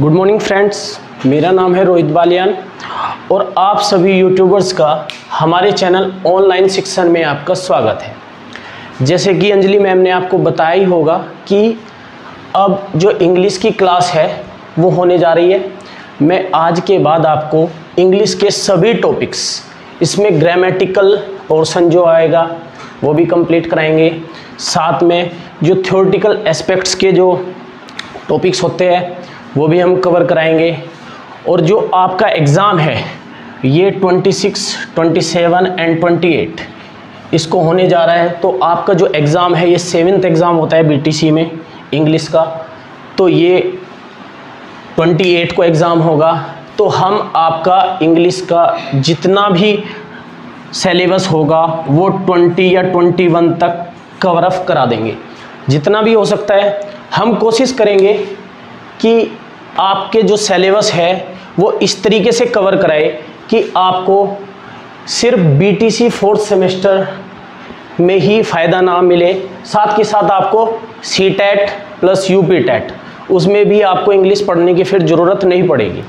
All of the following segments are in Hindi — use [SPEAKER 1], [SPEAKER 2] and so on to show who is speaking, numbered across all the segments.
[SPEAKER 1] गुड मॉर्निंग फ्रेंड्स, मेरा नाम है रोहित बालियान और आप सभी यूट्यूबर्स का हमारे चैनल ऑनलाइन शिक्षण में आपका स्वागत है। जैसे कि अंजलि मैम ने आपको बताया ही होगा कि अब जो इंग्लिश की क्लास है वो होने जा रही है। मैं आज के बाद आपको इंग्लिश के सभी टॉपिक्स, इसमें ग्रामेटिकल पोर्शन जो आएगा वो भी कंप्लीट कराएंगे, साथ में जो थ्योरेटिकल एस्पेक्ट्स के जो टॉपिक्स होते हैं वो भी हम कवर कराएंगे। और जो आपका एग्ज़ाम है ये 26, 27 एंड 28 इसको होने जा रहा है। तो आपका जो एग्ज़ाम है ये 7th एग्ज़ाम होता है बीटीसी में इंग्लिश का, तो ये 28 को एग्ज़ाम होगा। तो हम आपका इंग्लिश का जितना भी सिलेबस होगा वो 20 या 21 तक कवर अप करा देंगे, जितना भी हो सकता है। हम कोशिश करेंगे कि आपके जो सिलेबस है वो इस तरीके से कवर कराए कि आपको सिर्फ बीटीसी 4th सेमेस्टर में ही फ़ायदा ना मिले, साथ के साथ आपको सीटेट प्लस यूपीटेट उसमें भी आपको इंग्लिश पढ़ने की फिर ज़रूरत नहीं पड़ेगी।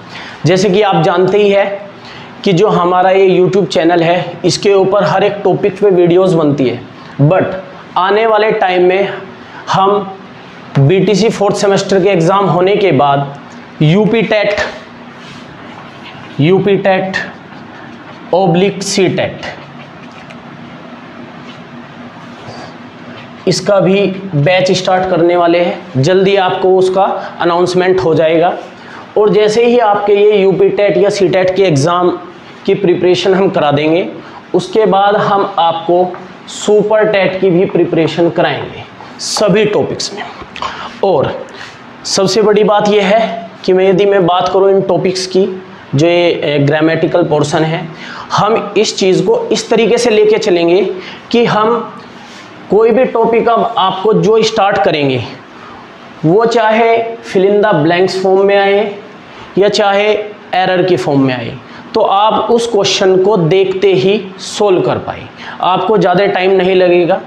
[SPEAKER 1] जैसे कि आप जानते ही है कि जो हमारा ये यूट्यूब चैनल है इसके ऊपर हर एक टॉपिक पे वीडियोस बनती है, बट आने वाले टाइम में हम बीटीसी 4th सेमेस्टर के एग्ज़ाम होने के बाद यूपीटेट / सीटेट इसका भी बैच स्टार्ट करने वाले हैं। जल्दी आपको उसका अनाउंसमेंट हो जाएगा। और जैसे ही आपके ये यूपीटेट या सीटेट के एग्ज़ाम की प्रिपरेशन हम करा देंगे, उसके बाद हम आपको सुपर टेट की भी प्रिपरेशन कराएंगे सभी टॉपिक्स में। और सबसे बड़ी बात यह है कि यदि मैं बात करूं इन टॉपिक्स की, जो ये ग्रामेटिकल पोर्शन है, हम इस चीज़ को इस तरीके से लेके चलेंगे कि हम कोई भी टॉपिक अब आपको जो स्टार्ट करेंगे वो चाहे fill in the blanks form में आए या चाहे एरर की फॉर्म में आए, तो आप उस क्वेश्चन को देखते ही सोल्व कर पाए, आपको ज़्यादा टाइम नहीं लगेगा।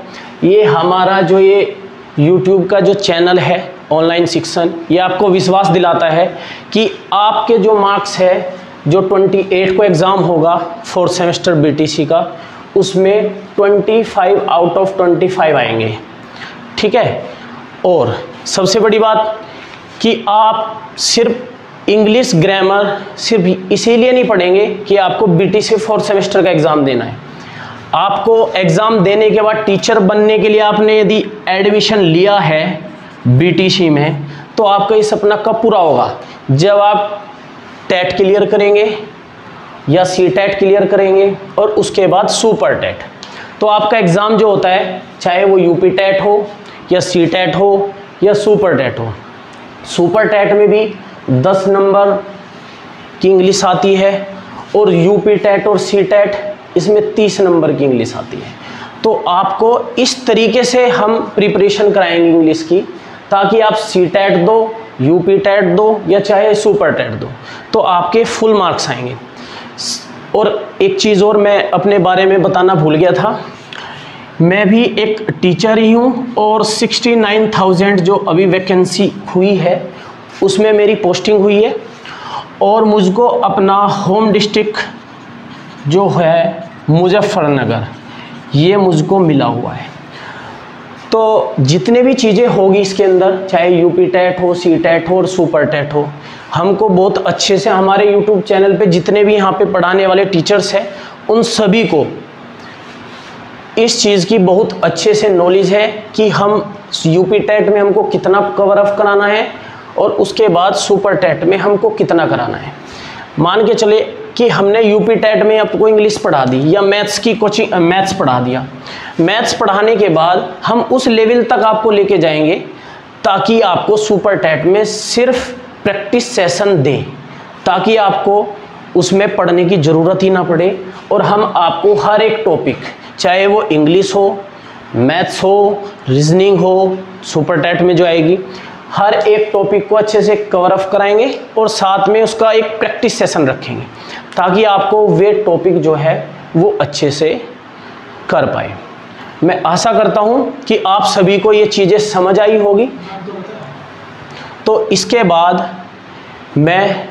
[SPEAKER 1] ये हमारा जो ये YouTube का जो चैनल है ऑनलाइन शिक्षण, ये आपको विश्वास दिलाता है कि आपके जो मार्क्स है, जो 28 को एग्ज़ाम होगा 4th सेमेस्टर बीटीसी का, उसमें 25 आउट ऑफ 25 आएंगे, ठीक है। और सबसे बड़ी बात कि आप सिर्फ इंग्लिश ग्रामर सिर्फ इसीलिए नहीं पढ़ेंगे कि आपको बीटीसी 4th सेमेस्टर का एग्ज़ाम देना है। आपको एग्ज़ाम देने के बाद टीचर बनने के लिए आपने यदि एडमिशन लिया है बीटीसी में, तो आपका ये सपना कब पूरा होगा? जब आप टेट क्लियर करेंगे या सीटेट क्लियर करेंगे और उसके बाद सुपर टेट। तो आपका एग्ज़ाम जो होता है, चाहे वो यूपी टेट हो या सीटेट हो या सुपर टेट हो, सुपर टेट में भी 10 नंबर की इंग्लिश आती है और यूपी टेट और सीटेट इसमें 30 नंबर की इंग्लिश आती है। तो आपको इस तरीके से हम प्रिपरेशन कराएंगे इंग्लिश की, ताकि आप सीटेट दो, यूपी टेट दो या चाहे सुपर टेट दो, तो आपके फुल मार्क्स आएंगे। और एक चीज़ और मैं अपने बारे में बताना भूल गया था, मैं भी एक टीचर ही हूँ और 69,000 जो अभी वैकेंसी हुई है उसमें मेरी पोस्टिंग हुई है और मुझको अपना होम डिस्ट्रिक्ट जो है मुजफ्फरनगर ये मुझको मिला हुआ है। तो जितने भी चीज़ें होगी इसके अंदर, चाहे यूपी टेट हो, सी टेट हो और सुपर टेट हो, हमको बहुत अच्छे से हमारे यूट्यूब चैनल पे जितने भी यहाँ पे पढ़ाने वाले टीचर्स हैं उन सभी को इस चीज़ की बहुत अच्छे से नॉलेज है कि हम यूपी टेट में हमको कितना कवर अप कराना है और उसके बाद सुपर टेट में हमको कितना कराना है। मान के चले कि हमने यूपी टेट में आपको इंग्लिश पढ़ा दी या मैथ्स की कोचिंग मैथ्स पढ़ा दिया, मैथ्स पढ़ाने के बाद हम उस लेवल तक आपको लेके जाएंगे ताकि आपको सुपर टेट में सिर्फ प्रैक्टिस सेशन दें, ताकि आपको उसमें पढ़ने की ज़रूरत ही ना पड़े। और हम आपको हर एक टॉपिक, चाहे वो इंग्लिश हो, मैथ्स हो, रीजनिंग हो, सुपर टेट में जो आएगी, हर एक टॉपिक को अच्छे से कवर अप कराएंगे और साथ में उसका एक प्रैक्टिस सेशन रखेंगे ताकि आपको वे टॉपिक जो है वो अच्छे से कर पाए। मैं आशा करता हूँ कि आप सभी को ये चीज़ें समझ आई होगी। तो इसके बाद मैं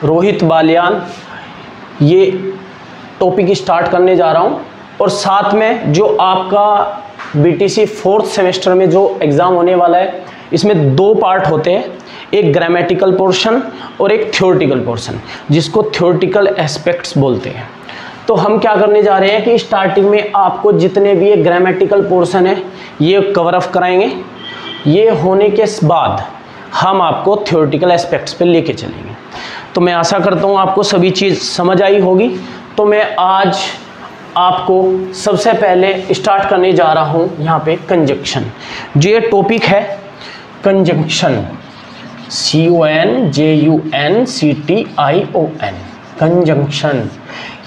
[SPEAKER 1] रोहित बालियान ये टॉपिक स्टार्ट करने जा रहा हूँ और साथ में जो आपका बीटीसी 4th सेमेस्टर में जो एग्ज़ाम होने वाला है इसमें 2 पार्ट होते हैं, एक ग्रामेटिकल पोर्शन और एक थ्योरेटिकल पोर्शन, जिसको थ्योरेटिकल एस्पेक्ट्स बोलते हैं। तो हम क्या करने जा रहे हैं कि स्टार्टिंग में आपको जितने भी ये ग्रामेटिकल पोर्शन है ये कवर अप कराएंगे। ये होने के बाद हम आपको थ्योरेटिकल एस्पेक्ट्स पे लेके चलेंगे। तो मैं आशा करता हूँ आपको सभी चीज़ समझ आई होगी। तो मैं आज आपको सबसे पहले स्टार्ट करने जा रहा हूँ यहाँ पे कंजंक्शन। जो ये टॉपिक है कंजंक्शन, CONJUNCTION, कंजंक्शन।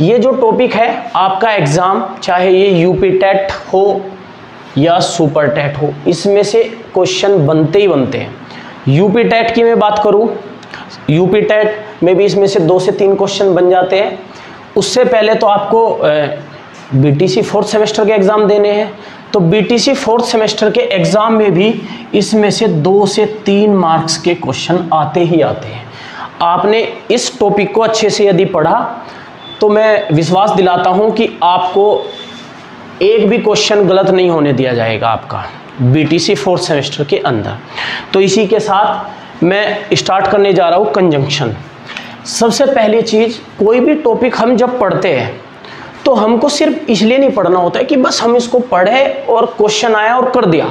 [SPEAKER 1] ये जो टॉपिक है आपका एग्ज़ाम चाहे ये यूपी टेट हो या सुपर टेट हो, इसमें से क्वेश्चन बनते ही बनते हैं। यूपी टेट की मैं बात करूँ, यूपी टेट में भी इसमें से 2 से 3 क्वेश्चन बन जाते हैं। उससे पहले तो आपको बीटीसी 4th सेमेस्टर के एग्ज़ाम देने हैं, तो बीटीसी 4th सेमेस्टर के एग्ज़ाम में भी इसमें से 2 से 3 मार्क्स के क्वेश्चन आते ही आते हैं। आपने इस टॉपिक को अच्छे से यदि पढ़ा तो मैं विश्वास दिलाता हूं कि आपको एक भी क्वेश्चन गलत नहीं होने दिया जाएगा आपका बीटीसी 4th सेमेस्टर के अंदर। तो इसी के साथ मैं स्टार्ट करने जा रहा हूं कंजंक्शन। सबसे पहली चीज़, कोई भी टॉपिक हम जब पढ़ते हैं तो हमको सिर्फ इसलिए नहीं पढ़ना होता है कि बस हम इसको पढ़े और क्वेश्चन आया और कर दिया,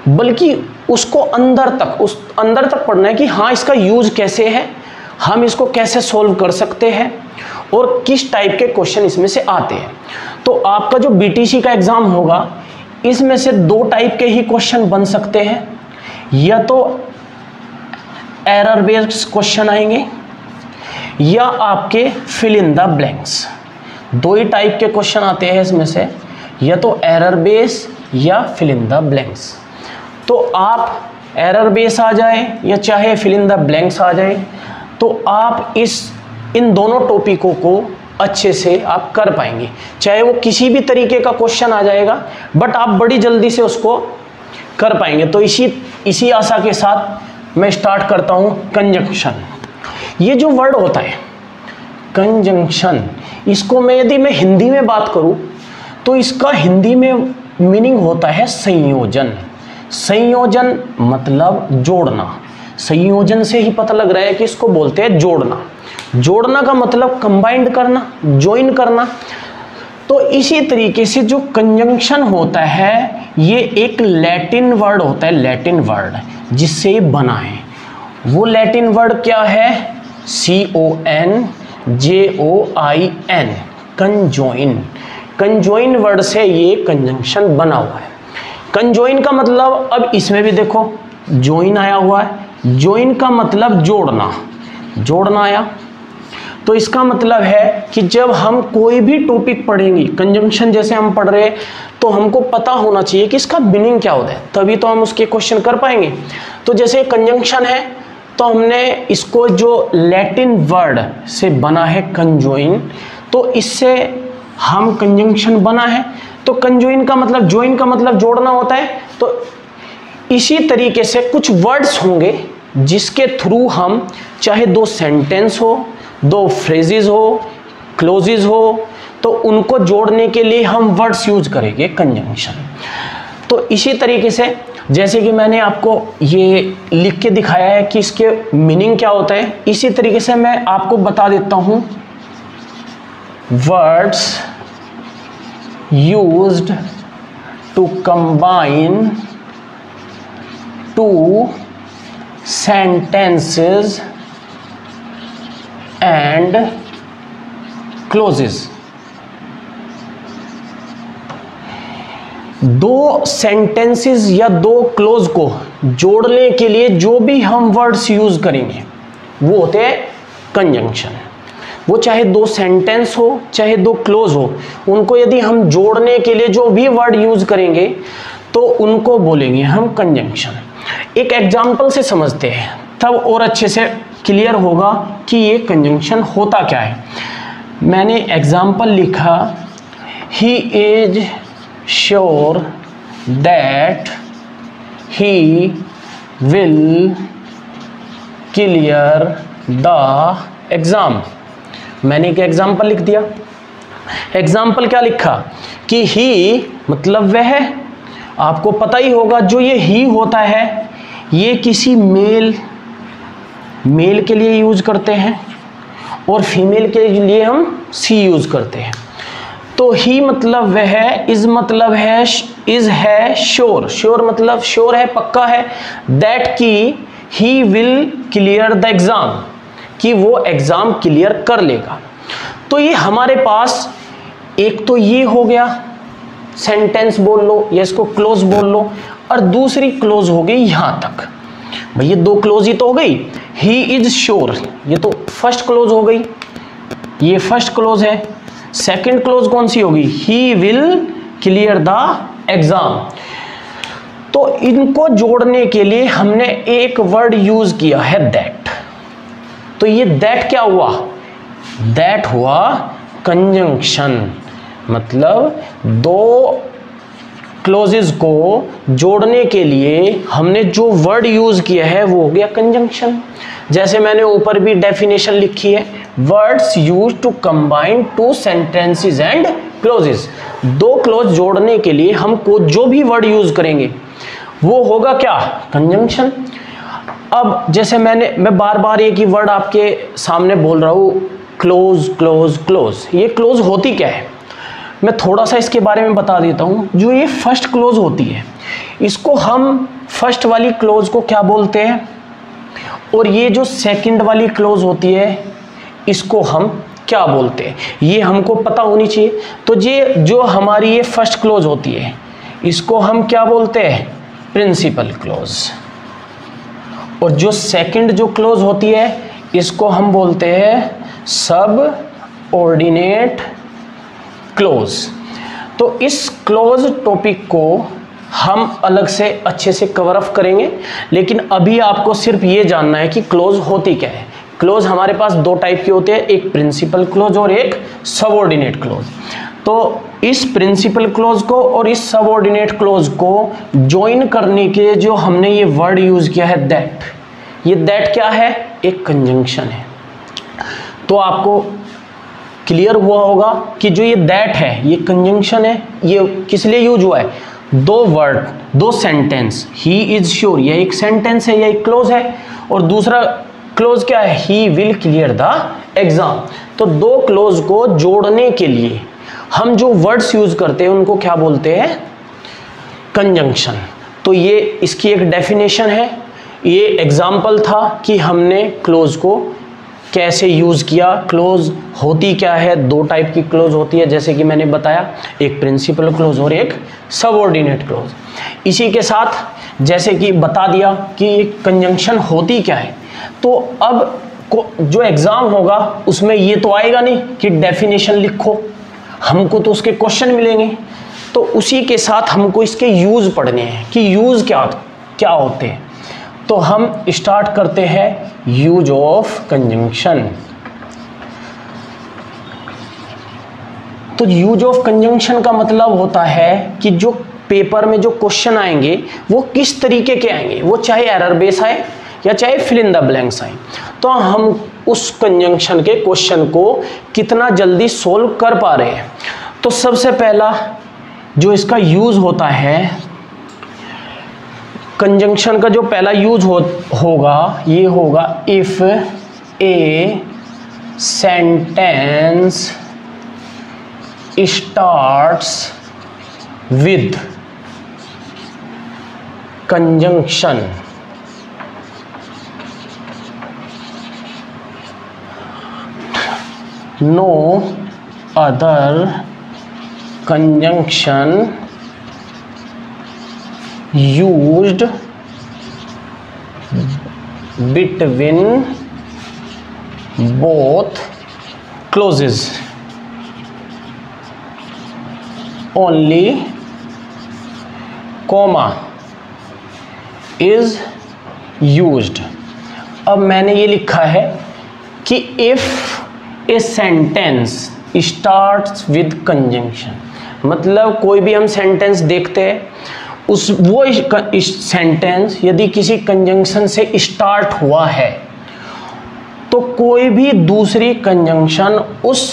[SPEAKER 1] बल्कि उसको अंदर तक पढ़ना है कि हाँ इसका यूज कैसे है, हम इसको कैसे सॉल्व कर सकते हैं और किस टाइप के क्वेश्चन इसमें से आते हैं। तो आपका जो बीटीसी का एग्ज़ाम होगा इसमें से 2 टाइप के ही क्वेश्चन बन सकते हैं, या तो एरर बेस्ड क्वेश्चन आएंगे या आपके फिल इन द ब्लैंक्स। 2 ही टाइप के क्वेश्चन आते हैं इसमें से, या तो एरर बेस या फिल इन द ब्लैंक्स। तो आप एरर बेस आ जाए या चाहे फिल इन द ब्लैंक्स आ जाए, तो आप इन दोनों टॉपिकों को अच्छे से आप कर पाएंगे। चाहे वो किसी भी तरीके का क्वेश्चन आ जाएगा, बट आप बड़ी जल्दी से उसको कर पाएंगे। तो इसी आशा के साथ मैं स्टार्ट करता हूँ कंजंक्शन। ये जो वर्ड होता है कंजंक्शन, इसको यदि मैं हिंदी में बात करूं तो इसका हिंदी में मीनिंग होता है संयोजन। संयोजन मतलब जोड़ना। संयोजन से ही पता लग रहा है कि इसको बोलते हैं जोड़ना। जोड़ना का मतलब कंबाइंड करना, ज्वाइन करना। तो इसी तरीके से जो कंजंक्शन होता है ये एक लैटिन वर्ड होता है, लैटिन वर्ड जिससे ये बना है। वो लैटिन वर्ड क्या है? CONJOIN, कंजॉइन। कंजॉइन वर्ड से ये कंजंक्शन बना हुआ है। कंजॉइन का मतलब, अब इसमें भी देखो जॉइन आया हुआ है। जॉइन का मतलब जोड़ना, जोड़ना आया। तो इसका मतलब है कि जब हम कोई भी टॉपिक पढ़ेंगे, कंजंक्शन जैसे हम पढ़ रहे हैं, तो हमको पता होना चाहिए कि इसका मीनिंग क्या होता है, तभी तो हम उसके क्वेश्चन कर पाएंगे। तो जैसे कंजंक्शन है तो हमने इसको जो लैटिन वर्ड से बना है कंजॉइन, तो इससे हम कंजंक्शन बना है। तो कंजॉइन का मतलब, ज्वाइन का मतलब जोड़ना होता है। तो इसी तरीके से कुछ वर्ड्स होंगे जिसके थ्रू हम चाहे 2 सेंटेंस हो, 2 फ्रेजेस हो, क्लोजेस हो, तो उनको जोड़ने के लिए हम वर्ड्स यूज करेंगे कंजंक्शन। तो इसी तरीके से जैसे कि मैंने आपको ये लिख के दिखाया है कि इसके मीनिंग क्या होता है, इसी तरीके से मैं आपको बता देता हूं। Words used to combine 2 sentences and clauses। 2 sentences या 2 क्लोज को जोड़ने के लिए जो भी हम वर्ड्स यूज करेंगे वो होते हैं कंजंक्शन। वो चाहे 2 सेंटेंस हो चाहे 2 क्लोज हो, उनको यदि हम जोड़ने के लिए जो भी वर्ड यूज करेंगे तो उनको बोलेंगे हम कंजंक्शन। एक एग्जाम्पल से समझते हैं तब और अच्छे से क्लियर होगा कि ये कंजंक्शन होता क्या है। मैंने एग्जाम्पल लिखा, he is sure that he will clear the exam. मैंने एक एग्जाम्पल लिख दिया। एग्जाम्पल क्या लिखा कि ही मतलब वह, आपको पता ही होगा जो ये ही होता है ये किसी मेल के लिए यूज करते हैं और फीमेल के लिए हम सी यूज करते हैं। तो ही मतलब वह है, इज मतलब है, इज है श्योर, श्योर मतलब श्योर है, पक्का है, दैट की he will clear the exam, कि वो एग्जाम क्लियर कर लेगा। तो ये हमारे पास एक तो ये हो गया, सेंटेंस बोल लो या इसको क्लोज बोल लो, और दूसरी क्लोज हो गई यहां तक। भाई ये दो क्लोज ही तो हो गई, ही इज श्योर, ये तो फर्स्ट क्लोज हो गई, ये फर्स्ट क्लोज है। सेकंड क्लोज कौन सी होगी, he will clear the exam. तो इनको जोड़ने के लिए हमने एक वर्ड यूज किया है दैट। तो ये दैट क्या हुआ, दैट हुआ कंजंक्शन, मतलब दो क्लोजेस को जोड़ने के लिए हमने जो वर्ड यूज किया है वो हो गया कंजंक्शन। जैसे मैंने ऊपर भी डेफिनेशन लिखी है, words use to combine two sentences and clauses. दो क्लोज जोड़ने के लिए हमको जो भी वर्ड यूज करेंगे वो होगा क्या, कंजंक्शन। अब जैसे मैं बार बार एक ही वर्ड आपके सामने बोल रहा हूं, क्लोज क्लोज क्लोज। ये क्लोज होती क्या है, मैं थोड़ा सा इसके बारे में बता देता हूं। जो ये फर्स्ट क्लोज होती है इसको हम फर्स्ट वाली क्लोज को क्या बोलते हैं, और ये जो सेकंड वाली क्लोज होती है इसको हम क्या बोलते हैं, ये हमको पता होनी चाहिए। तो ये जो हमारी ये फर्स्ट क्लोज होती है इसको हम क्या बोलते हैं, प्रिंसिपल क्लोज, और जो सेकंड जो क्लोज होती है इसको हम बोलते हैं सब ऑर्डिनेट क्लोज। तो इस क्लोज टॉपिक को हम अलग से अच्छे से कवर अप करेंगे, लेकिन अभी आपको सिर्फ ये जानना है कि क्लोज होती क्या है। क्लोज हमारे पास दो टाइप के होते हैं, एक प्रिंसिपल क्लोज और एक सबऑर्डिनेट क्लोज। तो इस प्रिंसिपल क्लोज को और इस सबऑर्डिनेट क्लोज को ज्वाइन करने के जो हमने ये वर्ड यूज किया है दैट, ये दैट क्या है, एक कंजंक्शन है। तो आपको क्लियर हुआ होगा कि जो ये दैट है ये कंजंक्शन है। ये किस लिए यूज हुआ है, दो वर्ड, दो सेंटेंस, ही इज श्योर, यह एक सेंटेंस है, यह एक क्लोज है, और दूसरा क्लोज क्या है, he will clear the exam. तो दो क्लोज को जोड़ने के लिए हम जो वर्ड्स यूज करते हैं उनको क्या बोलते हैं, कंजंक्शन। तो ये इसकी एक डेफिनेशन है, ये एग्जाम्पल था कि हमने क्लोज को कैसे यूज किया। क्लोज होती क्या है, दो टाइप की क्लोज होती है जैसे कि मैंने बताया, एक प्रिंसिपल क्लोज और एक सबऑर्डिनेट क्लोज। इसी के साथ जैसे कि बता दिया कि कंजंक्शन होती क्या है, तो अब जो एग्जाम होगा उसमें ये तो आएगा नहीं कि डेफिनेशन लिखो, हमको तो उसके क्वेश्चन मिलेंगे। तो उसी के साथ हमको इसके यूज पढ़ने हैं कि यूज क्या होते हैं। तो हम स्टार्ट करते हैं यूज ऑफ कंजंक्शन। तो यूज ऑफ कंजंक्शन का मतलब होता है कि जो पेपर में जो क्वेश्चन आएंगे वो किस तरीके के आएंगे, वो चाहे एरर बेस आए या चाहे फिल इन द ब्लैंक्स आए, तो हम उस कंजंक्शन के क्वेश्चन को कितना जल्दी सोल्व कर पा रहे हैं। तो सबसे पहला जो इसका यूज होता है, कंजंक्शन का जो पहला यूज होगा ये होगा if a sentence starts with conjunction no other conjunction used between both clauses, only comma is used। अब मैंने ये लिखा है कि if a sentence starts with conjunction, मतलब कोई भी हम सेंटेंस देखते हैं वो सेंटेंस यदि किसी कंजंक्शन से स्टार्ट हुआ है तो कोई भी दूसरी कंजंक्शन उस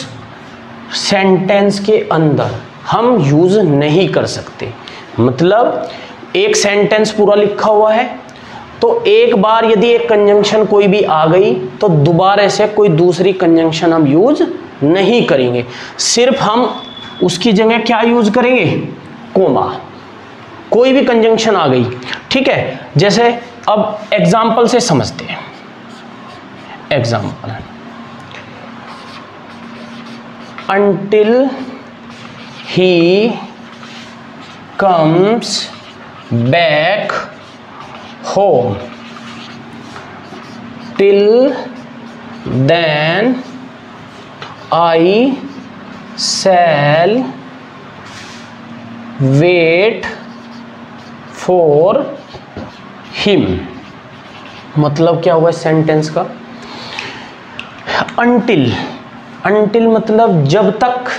[SPEAKER 1] सेंटेंस के अंदर हम यूज नहीं कर सकते। मतलब एक सेंटेंस पूरा लिखा हुआ है, तो एक बार यदि एक कंजंक्शन कोई भी आ गई तो दोबारा से कोई दूसरी कंजंक्शन हम यूज नहीं करेंगे, सिर्फ हम उसकी जगह क्या यूज करेंगे, कोमा। कोई भी कंजंक्शन आ गई, ठीक है। जैसे अब एग्जाम्पल से समझते हैं। Example, until he comes back home, till then I shall wait for him। मतलब क्या हुआ सेंटेंस का, until मतलब जब तक,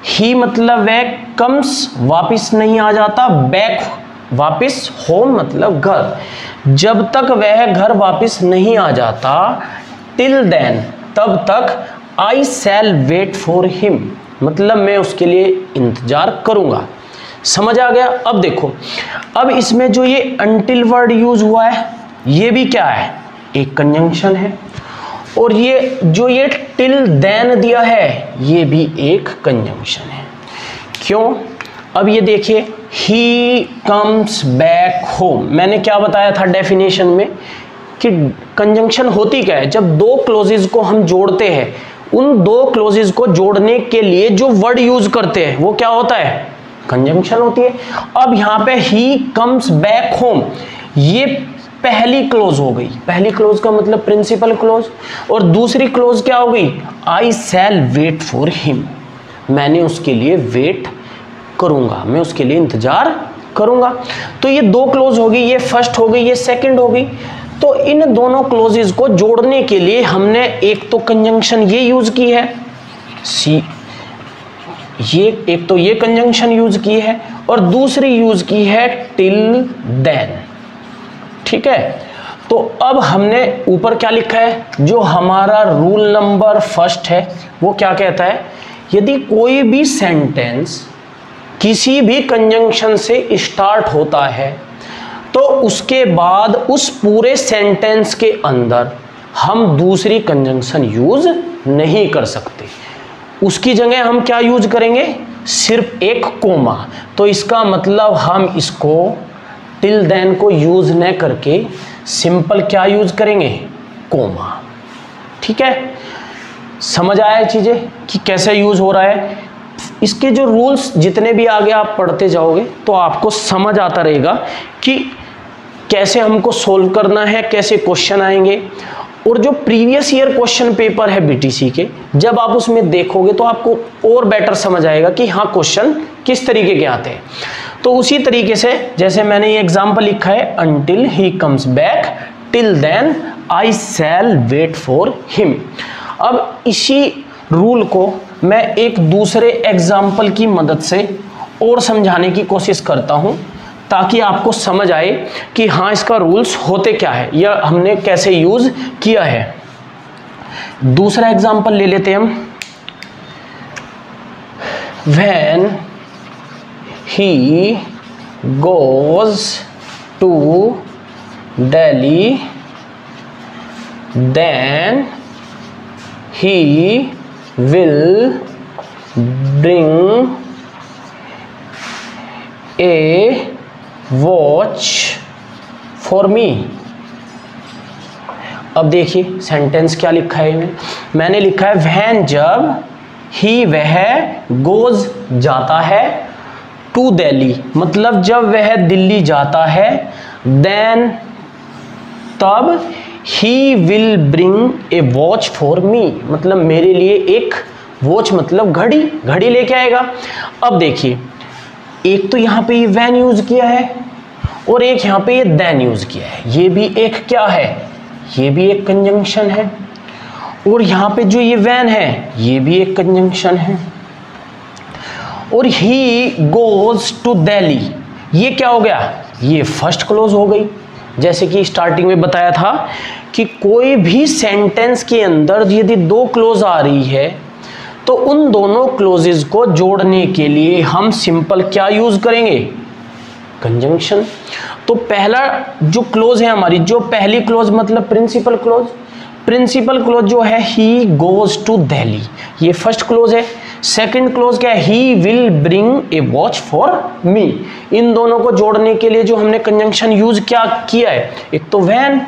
[SPEAKER 1] ही मतलब वह, कम्स वापिस नहीं आ जाता, बैक वापिस, होम मतलब घर, जब तक वह घर वापिस नहीं आ जाता, टिल देन तब तक, आई शैल वेट फॉर हिम मतलब मैं उसके लिए इंतजार करूंगा। समझ आ गया। अब देखो, अब इसमें जो ये अनटिल वर्ड यूज हुआ है ये भी क्या है, एक कंजंक्शन है, और ये जो ये टिल देन दिया है ये भी एक कंजंक्शन है। क्यों? अब ये देखिए, ही कम्स बैक होम, मैंने क्या बताया था डेफिनेशन में कि कंजंक्शन होती क्या है, जब दो क्लोजेज को हम जोड़ते हैं, उन दो क्लोजेज को जोड़ने के लिए जो वर्ड यूज करते हैं वो क्या होता है, कंजंक्शन होती है। अब यहाँ पे ही कम्स बैक होम, ये पहली क्लोज हो गई, पहली क्लोज का मतलब प्रिंसिपल क्लोज, और दूसरी क्लोज क्या हो गई, आई शैल वेट फॉर हिम, मैंने उसके लिए वेट करूंगा, मैं उसके लिए इंतजार करूंगा। तो ये दो क्लोज हो गई, ये फर्स्ट हो गई, ये सेकंड हो गई। तो इन दोनों क्लोजेस को जोड़ने के लिए हमने एक तो कंजंक्शन ये यूज की है, सी, ये एक तो ये कंजंक्शन यूज की है, और दूसरी यूज की है टिल देन। ठीक है, तो अब हमने ऊपर क्या लिखा है, जो हमारा रूल नंबर फर्स्ट है वो क्या कहता है, यदि कोई भी सेंटेंस किसी भी कंजंक्शन से स्टार्ट होता है तो उसके बाद उस पूरे सेंटेंस के अंदर हम दूसरी कंजंक्शन यूज नहीं कर सकते, उसकी जगह हम क्या यूज करेंगे, सिर्फ एक कोमा। तो इसका मतलब हम इसको टिल देन को यूज न करके सिंपल क्या यूज करेंगे, कोमा। ठीक है, समझ आया चीजें कि कैसे यूज हो रहा है। इसके जो रूल्स जितने भी आगे आप पढ़ते जाओगे तो आपको समझ आता रहेगा कि कैसे हमको सोल्व करना है, कैसे क्वेश्चन आएंगे। और जो प्रीवियस ईयर क्वेश्चन पेपर है बीटीसी के, जब आप उसमें देखोगे तो आपको और बेटर समझ आएगा कि हाँ क्वेश्चन किस तरीके के आते हैं। तो उसी तरीके से जैसे मैंने ये एग्जाम्पल लिखा है, until he comes back till then I shall wait for him. अब इसी रूल को मैं एक दूसरे एग्जाम्पल की मदद से और समझाने की कोशिश करता हूं ताकि आपको समझ आए कि हाँ इसका रूल्स होते क्या है या हमने कैसे यूज किया है। दूसरा एग्जाम्पल ले लेते हैं हम। When he goes to Delhi, then he will bring a watch for me। अब देखिए सेंटेंस क्या लिखा है, मैंने लिखा है वैन, जब, ही वह, गोज जाता है, टू दिल्ली मतलब जब वह दिल्ली जाता है, देन तब, ही will bring a watch for मी मतलब मेरे लिए एक वॉच मतलब घड़ी, घड़ी लेके आएगा। अब देखिए एक तो यहाँ पे ये वैन यूज किया है और एक यहाँ पे ये देन यूज किया है, ये भी एक क्या है, ये भी एक कंजंक्शन है, और यहाँ पे जो ये वैन है ये भी एक कंजंक्शन है, और ही गोज टू दिल्ली ये क्या हो गया, ये फर्स्ट क्लोज हो गई, जैसे कि स्टार्टिंग में बताया था कि कोई भी सेंटेंस के अंदर यदि दो क्लोज आ रही है तो उन दोनों क्लोजेस को जोड़ने के लिए हम सिंपल क्या यूज करेंगे, कंजंक्शन। तो पहला जो क्लोज है हमारी, जो पहली क्लोज मतलब प्रिंसिपल क्लोज, प्रिंसिपल क्लोज जो है ही गोज टू दिल्ली, ये फर्स्ट क्लोज है। सेकंड क्लोज क्या है, he will bring a watch for me. इन दोनों को जोड़ने के लिए जो हमने कंजंक्शन यूज क्या किया है, एक तो व्हेन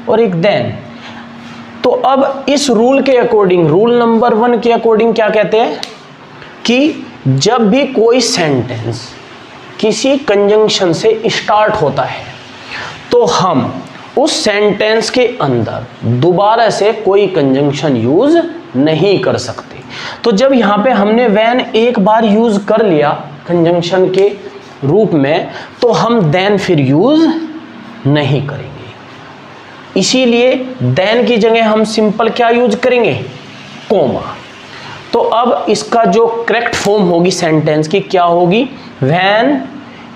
[SPEAKER 1] और एक देन। तो अब इस रूल के अकॉर्डिंग, रूल नंबर 1 के अकॉर्डिंग क्या कहते हैं कि जब भी कोई सेंटेंस किसी कंजंक्शन से स्टार्ट होता है तो हम उस सेंटेंस के अंदर दोबारा से कोई कंजंक्शन यूज नहीं कर सकते। तो जब यहाँ पे हमने व्हेन एक बार यूज कर लिया कंजंक्शन के रूप में, तो हम देन फिर यूज नहीं करेंगे। इसीलिए देन की जगह हम सिंपल क्या यूज करेंगे, कोमा। तो अब इसका जो करेक्ट फॉर्म होगी सेंटेंस की क्या होगी, when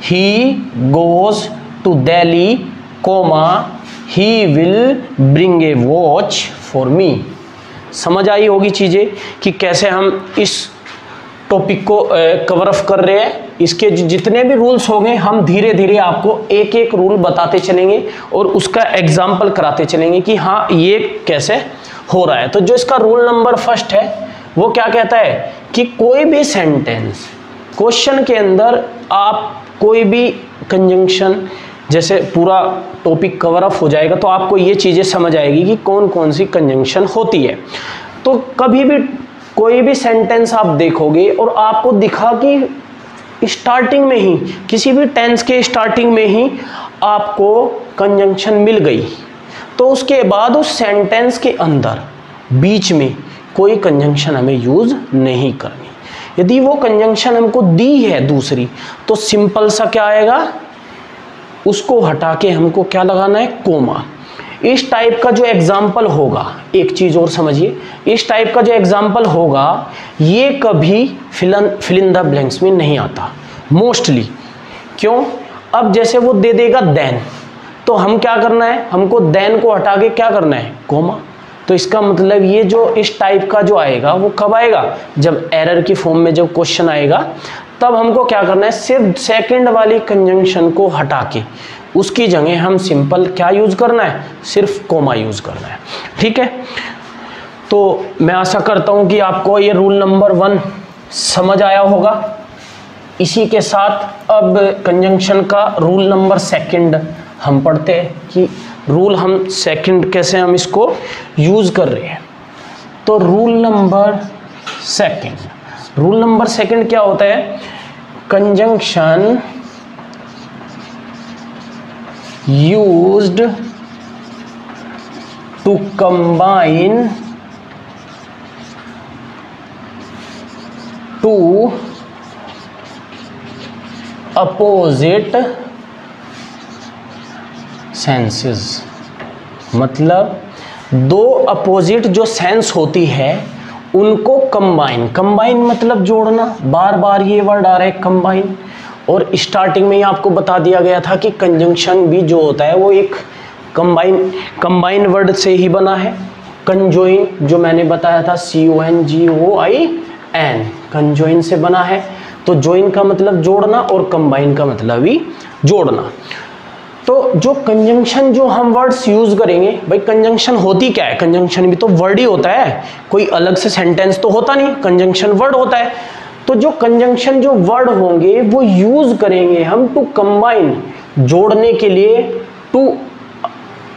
[SPEAKER 1] he goes to Delhi comma he will bring a watch for me. समझ आई होगी चीजें कि कैसे हम इस टॉपिक को कवर अप कर रहे हैं। इसके जितने भी रूल्स होंगे हम धीरे धीरे आपको एक एक रूल बताते चलेंगे और उसका एग्जाम्पल कराते चलेंगे कि हाँ ये कैसे हो रहा है। तो जो इसका रूल नंबर फर्स्ट है वो क्या कहता है कि कोई भी सेंटेंस क्वेश्चन के अंदर आप कोई भी कंजंक्शन, जैसे पूरा टॉपिक कवर अप हो जाएगा तो आपको ये चीज़ें समझ आएगी कि कौन कौन सी कंजंक्शन होती है। तो कभी भी कोई भी सेंटेंस आप देखोगे और आपको दिखा कि स्टार्टिंग में ही, किसी भी टेंस के स्टार्टिंग में ही आपको कंजंक्शन मिल गई, तो उसके बाद उस सेंटेंस के अंदर बीच में कोई कंजंक्शन हमें यूज नहीं करनी। यदि वो कंजंक्शन हमको दी है दूसरी, तो सिंपल सा क्या आएगा, उसको हटा के हमको क्या लगाना है, कोमा। इस टाइप का जो एग्जाम्पल होगा, एक चीज और समझिए, इस टाइप का जो एग्जाम्पल होगा ये कभी फिल इन द ब्लैंक्स में नहीं आता मोस्टली। क्यों? अब जैसे वो दे देगा देन, तो हम क्या करना है, हमको देन को हटा के क्या करना है, कोमा। तो इसका मतलब ये जो इस टाइप का जो आएगा वो कब आएगा, जब एरर की फॉर्म में जब क्वेश्चन आएगा तब हमको क्या करना है, सिर्फ सेकंड वाली कंजंक्शन को हटा के उसकी जगह हम सिंपल क्या यूज करना है, सिर्फ कोमा यूज करना है। ठीक है, तो मैं आशा करता हूं कि आपको ये रूल नंबर 1 समझ आया होगा। इसी के साथ अब कंजंक्शन का रूल नंबर 2 हम पढ़ते हैं कि रूल हम सेकंड कैसे हम इसको यूज कर रहे हैं। तो रूल नंबर 2 क्या होता है, conjunction used to combine two opposite senses. मतलब दो अपोजिट जो सेंस होती है उनको कंबाइन मतलब जोड़ना। बार बार ये वर्ड आ रहा है कंबाइन, और स्टार्टिंग में ही आपको बता दिया गया था कि कंजंक्शन भी जो होता है वो एक कंबाइन वर्ड से ही बना है। कंजोइन जो मैंने बताया था, CONGOIN, कंजोइन से बना है। तो जोइन का मतलब जोड़ना और कंबाइन का मतलब ही जोड़ना। तो जो कंजंक्शन जो हम वर्ड्स यूज करेंगे, भाई कंजंक्शन होती क्या है, कंजंक्शन भी तो वर्ड ही होता है, कोई अलग से सेंटेंस तो होता नहीं, कंजंक्शन वर्ड होता है। तो जो कंजंक्शन जो वर्ड होंगे वो यूज करेंगे हम टू कंबाइन, जोड़ने के लिए, टू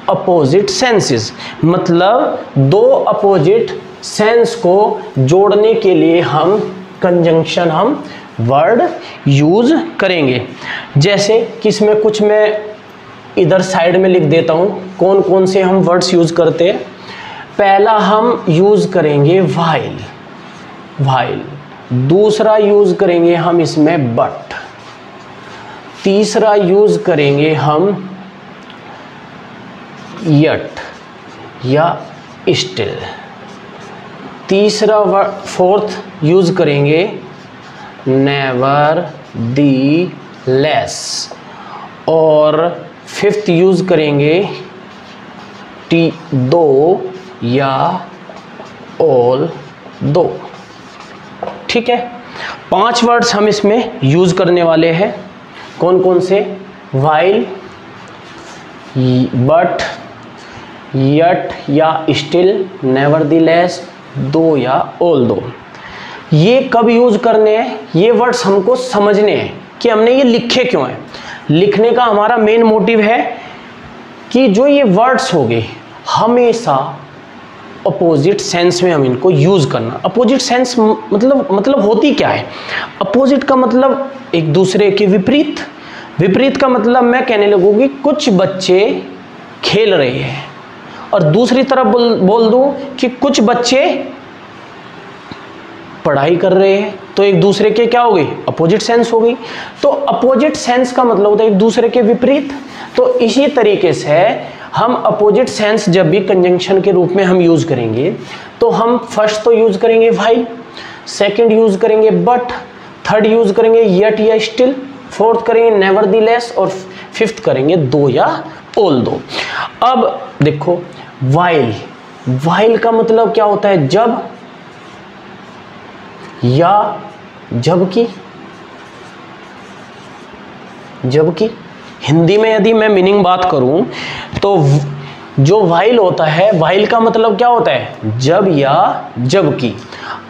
[SPEAKER 1] अपोजिट सेंसेस, मतलब दो अपोजिट सेंस को जोड़ने के लिए हम कंजंक्शन हम वर्ड यूज करेंगे। जैसे कि इसमें कुछ मैं इधर साइड में लिख देता हूं कौन कौन से हम वर्ड्स यूज करते हैं। पहला हम यूज करेंगे वाइल, दूसरा यूज करेंगे हम इसमें बट, तीसरा यूज करेंगे हम यट या स्टिल, फोर्थ यूज करेंगे नेवर, दी, लेस, और फिफ्थ यूज करेंगे दो या ऑल दो। ठीक है, 5 वर्ड्स हम इसमें यूज करने वाले हैं। कौन कौन से? वाइल, बट, यट या स्टिल, नेवरदीलेस, दो या ऑल दो। ये कब यूज करने हैं? ये वर्ड्स हमको समझने हैं कि हमने ये लिखे क्यों हैं। लिखने का हमारा मेन मोटिव है कि जो ये वर्ड्स हो गए हमेशा अपोजिट सेंस में हम इनको यूज करना। अपोजिट सेंस मतलब होती क्या है? अपोजिट का मतलब एक दूसरे के विपरीत। विपरीत का मतलब मैं कहने लगूँ कि कुछ बच्चे खेल रहे हैं और दूसरी तरफ बोल दूं कि कुछ बच्चे पढ़ाई कर रहे हैं, तो एक दूसरे के क्या हो गई? अपोजिट सेंस हो गई। तो अपोजिट सेंस का मतलब होता है एक दूसरे के विपरीत। तो इसी तरीके से हम अपोजिट सेंस जब भी कंजंक्शन के रूप में हम यूज करेंगे तो हम फर्स्ट तो यूज करेंगे व्हाइल, सेकंड यूज करेंगे बट, थर्ड यूज करेंगे यट या स्टिल, फोर्थ करेंगे नेवरदीलेस और फिफ्थ करेंगे दो या ऑल दो। अब देखो व्हाइल, व्हाइल का मतलब क्या होता है? जब या जबकि। जबकि हिंदी में यदि मैं मीनिंग बात करूं तो जो व्हाइल होता है, व्हाइल का मतलब क्या होता है? जब या जबकि।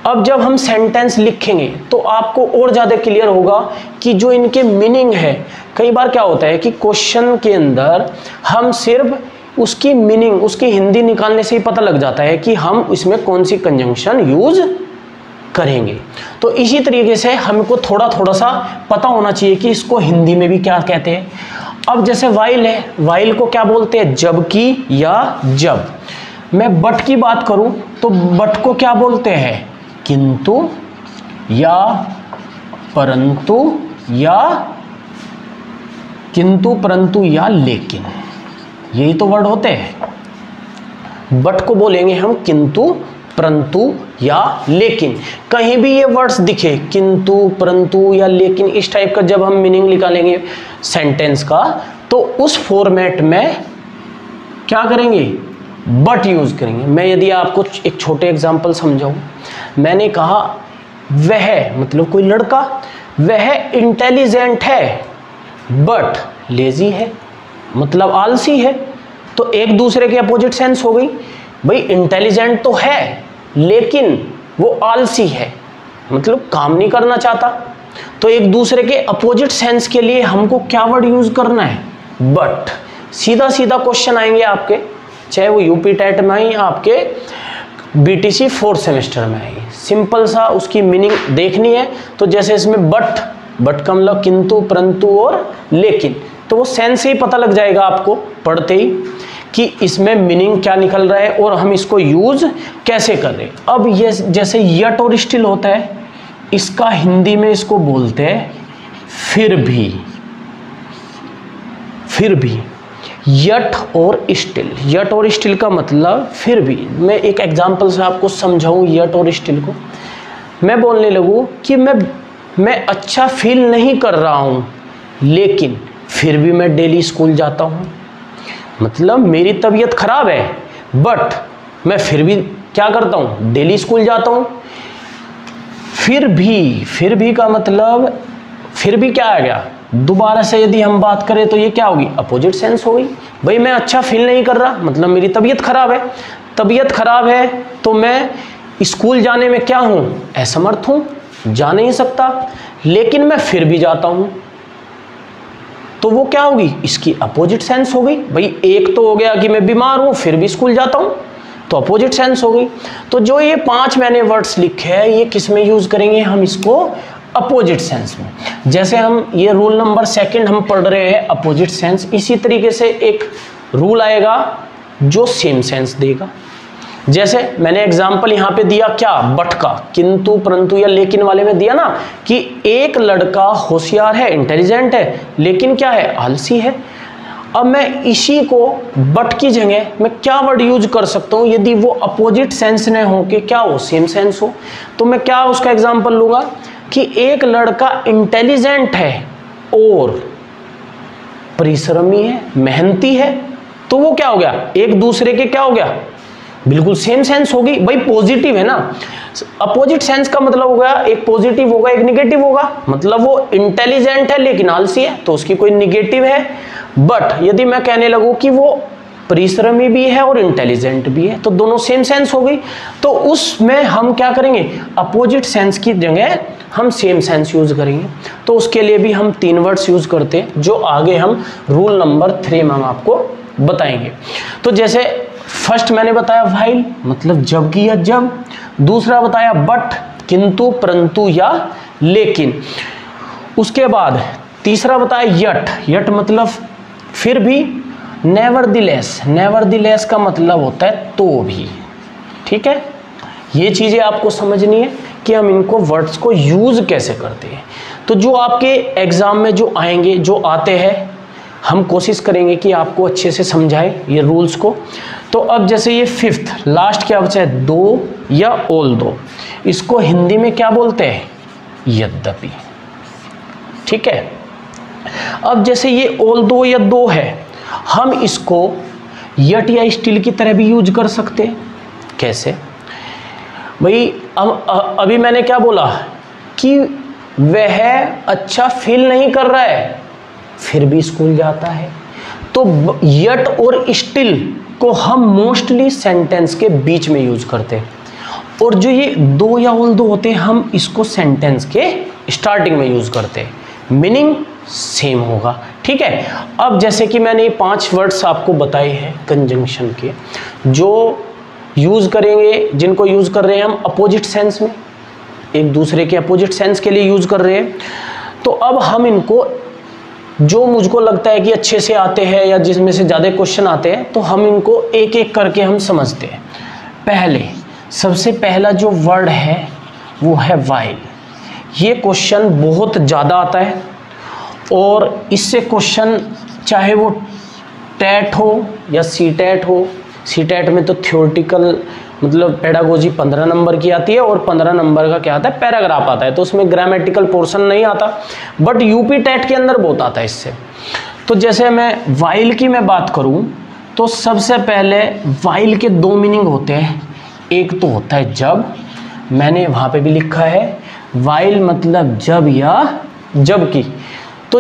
[SPEAKER 1] अब जब हम सेंटेंस लिखेंगे तो आपको और ज़्यादा क्लियर होगा कि जो इनके मीनिंग है। कई बार क्या होता है कि क्वेश्चन के अंदर हम सिर्फ उसकी मीनिंग, उसकी हिंदी निकालने से ही पता लग जाता है कि हम इसमें कौन सी कंजंक्शन यूज करेंगे। तो इसी तरीके से हमको थोड़ा थोड़ा सा पता होना चाहिए कि इसको हिंदी में भी क्या कहते हैं। अब जैसे व्हाइल है, व्हाइल को क्या बोलते हैं? जबकि या जब। मैं बट की बात करूं तो बट को क्या बोलते हैं? किंतु या परंतु या किंतु परंतु या लेकिन, यही तो वर्ड होते हैं। बट को बोलेंगे हम किंतु परंतु या लेकिन। कहीं भी ये वर्ड्स दिखे किंतु परंतु या लेकिन इस टाइप का, जब हम मीनिंग निकालेंगे सेंटेंस का तो उस फॉर्मेट में क्या करेंगे? बट यूज करेंगे। मैं यदि आपको एक छोटे एग्जांपल समझाऊं, मैंने कहा वह मतलब कोई लड़का, वह इंटेलिजेंट है बट लेजी है, मतलब आलसी है। तो एक दूसरे के अपोजिट सेंस हो गई। भाई इंटेलिजेंट तो है लेकिन वो आलसी है, मतलब काम नहीं करना चाहता। तो एक दूसरे के अपोजिट सेंस के लिए हमको क्या वर्ड यूज करना है? बट। सीधा सीधा क्वेश्चन आएंगे आपके, चाहे वो यूपी टेट में आई, आपके बीटीसी 4th सेमेस्टर में आई। सिंपल सा उसकी मीनिंग देखनी है। तो जैसे इसमें बट, बट का मतलब किंतु परंतु और लेकिन, तो वो सेंस ही पता लग जाएगा आपको पढ़ते ही कि इसमें मीनिंग क्या निकल रहा है और हम इसको यूज कैसे कर रहे हैं। अब ये जैसे यट और स्टिल होता है, इसका हिंदी में इसको बोलते हैं फिर भी। फिर भी यट और स्टिल, यट और स्टिल का मतलब फिर भी। मैं एक एग्जांपल से आपको समझाऊं यट और स्टिल को। मैं बोलने लगूं कि मैं अच्छा फील नहीं कर रहा हूं लेकिन फिर भी मैं डेली स्कूल जाता हूं। मतलब मेरी तबीयत खराब है बट मैं फिर भी क्या करता हूं? डेली स्कूल जाता हूं। फिर भी का मतलब फिर भी क्या आ गया? दोबारा से यदि हम बात करें तो ये क्या होगी? अपोजिट सेंस हो गई। भाई मैं अच्छा फील नहीं कर रहा, मतलब मेरी तबीयत खराब है। तबीयत खराब है तो मैं स्कूल जाने में क्या हूं? असमर्थ हूं, जा नहीं सकता, लेकिन मैं फिर भी जाता हूं। तो वो क्या होगी? इसकी अपोजिट सेंस हो गई। भाई एक तो हो गया कि मैं बीमार हूं फिर भी स्कूल जाता हूं, तो अपोजिट सेंस हो गई। तो जो ये 5 मैंने वर्ड्स लिखे हैं ये किस में यूज करेंगे? हम इसको अपोजिट सेंस में। जैसे हम ये रूल नंबर 2 हम पढ़ रहे हैं अपोजिट सेंस, इसी तरीके से एक रूल आएगा जो सेम सेंस देगा। जैसे मैंने एग्जाम्पल यहाँ पे दिया क्या? बट का, किंतु परंतु या लेकिन वाले में दिया ना कि एक लड़का होशियार है, इंटेलिजेंट है, लेकिन क्या है? आलसी है। अब मैं इसी को बट की जगह मैं क्या वर्ड यूज कर सकता हूँ यदि वो अपोजिट सेंस न हो कि क्या हो? सेम सेंस हो। तो मैं क्या उसका एग्जाम्पल लूंगा कि एक लड़का इंटेलिजेंट है और परिश्रमी है, मेहनती है, तो वो क्या हो गया, एक दूसरे के क्या हो गया, बिल्कुल सेम सेंस होगी भाई, पॉजिटिव है ना। अपोजिट सेंस का मतलब हो गया एक पॉजिटिव होगा एक निगेटिव होगा, मतलब वो इंटेलिजेंट है लेकिन आलसी है तो उसकी कोई निगेटिव है। बट यदि मैं कहने लगूं कि वो परिश्रमी भी है और इंटेलिजेंट भी है तो दोनों सेम सेंस हो गई, तो उसमें हम क्या करेंगे, अपोजिट सेंस की जगह हम सेम सेंस यूज करेंगे। तो उसके लिए भी हम 3 वर्ड्स यूज करते हैं जो आगे हम रूल नंबर 3 में हम आपको बताएंगे। तो जैसे फर्स्ट मैंने बताया व्हाइल मतलब जबकि या जब, दूसरा बताया बट किंतु परंतु या लेकिन, उसके बाद तीसरा बताया यट, यट मतलब फिर भी, नेवरदिलेस, नेवरदिलेस का मतलब होता है तो भी। ठीक है, ये चीजें आपको समझनी है कि हम इनको वर्ड्स को यूज कैसे करते हैं। तो जो आपके एग्जाम में जो आएंगे जो आते हैं हम कोशिश करेंगे कि आपको अच्छे से समझाएं ये रूल्स को। तो अब जैसे ये फिफ्थ लास्ट क्या बचा है, दो या ऑल दो, इसको हिंदी में क्या बोलते हैं, यद्यपि। ठीक है, अब जैसे ये ऑल दो या दो है, हम इसको यट या स्टिल की तरह भी यूज कर सकते हैं। कैसे भाई, अब अभी मैंने क्या बोला कि वह अच्छा फील नहीं कर रहा है फिर भी स्कूल जाता है, तो यट और स्टिल को हम मोस्टली सेंटेंस के बीच में यूज करते हैं, और जो ये दो या ऑल दो होते हैं हम इसको सेंटेंस के स्टार्टिंग में यूज करते हैं, मीनिंग सेम होगा। ठीक है, अब जैसे कि मैंने ये 5 वर्ड्स आपको बताए हैं कंजंक्शन के जो यूज करेंगे, जिनको यूज कर रहे हैं हम अपोजिट सेंस में, एक दूसरे के अपोजिट सेंस के लिए यूज कर रहे हैं। तो अब हम इनको जो मुझको लगता है कि अच्छे से आते हैं या जिसमें से ज़्यादा क्वेश्चन आते हैं तो हम इनको एक एक करके हम समझते हैं। पहले सबसे पहला जो वर्ड है वो है वाइल। ये क्वेश्चन बहुत ज़्यादा आता है और इससे क्वेश्चन चाहे वो टेट हो या सी टेट हो, सी टेट में तो थ्योरेटिकल मतलब पेडागोजी 15 नंबर की आती है और 15 नंबर का क्या आता है, पैराग्राफ आता है, तो उसमें ग्रामेटिकल पोर्शन नहीं आता, बट यूपी टेट के अंदर बहुत आता है इससे। तो जैसे मैं वाइल की मैं बात करूं तो सबसे पहले वाइल के 2 मीनिंग होते हैं, एक तो होता है जब, मैंने वहाँ पे भी लिखा है वाइल मतलब जब या जबकि। तो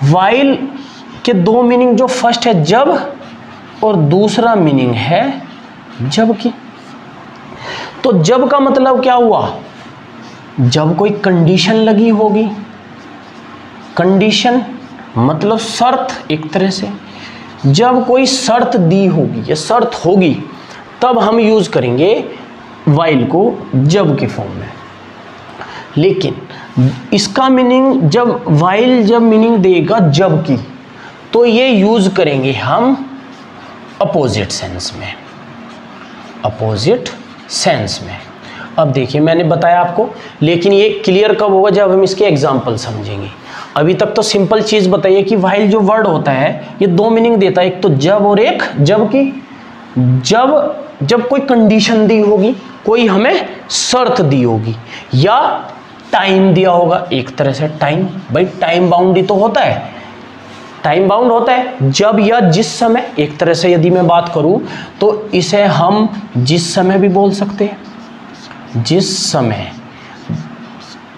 [SPEAKER 1] वाइल के 2 मीनिंग, जो फर्स्ट है जब और दूसरा मीनिंग है जबकि। तो जब का मतलब क्या हुआ, जब कोई कंडीशन लगी होगी, कंडीशन मतलब शर्त एक तरह से, जब कोई शर्त दी होगी या शर्त होगी तब हम यूज करेंगे वाइल को जब के फॉर्म में। लेकिन इसका मीनिंग जब वाइल जब मीनिंग देगा जब की, तो ये यूज करेंगे हम अपोजिट सेंस में, अपोजिट सेंस में। अब देखिए मैंने बताया आपको, लेकिन ये क्लियर कब होगा, जब हम इसके एग्जाम्पल समझेंगे। अभी तक तो सिंपल चीज बताइए कि वाइल जो वर्ड होता है ये 2 मीनिंग देता है, एक तो जब और एक जब की। जब कोई कंडीशन दी होगी, कोई हमें शर्त दी होगी या टाइम दिया होगा, एक तरह से टाइम, भाई टाइम बाउंड ही तो होता है, टाइम बाउंड होता है जब या जिस समय। एक तरह से यदि मैं बात करूं तो इसे हम जिस समय भी बोल सकते हैं, जिस समय।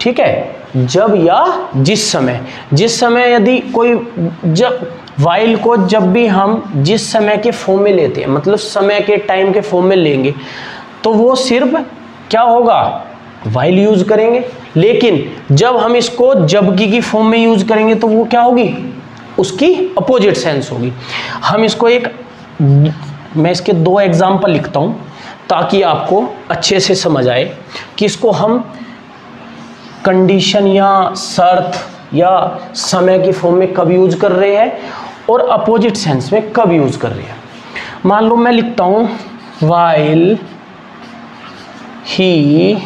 [SPEAKER 1] ठीक है, जब या जिस समय। जिस समय यदि कोई, जब वाइल को जब भी हम जिस समय के फॉर्म में लेते हैं, मतलब समय के टाइम के फॉर्म में लेंगे, तो वो सिर्फ क्या होगा, वाइल यूज करेंगे। लेकिन जब हम इसको जबकि की फॉर्म में यूज करेंगे तो वो क्या होगी, उसकी अपोजिट सेंस होगी। हम इसको मैं इसके 2 एग्जाम्पल लिखता हूं ताकि आपको अच्छे से समझ आए कि इसको हम कंडीशन या शर्त या समय की फॉर्म में कब यूज कर रहे हैं और अपोजिट सेंस में कब यूज कर रहे हैं। मान लो मैं लिखता हूं while he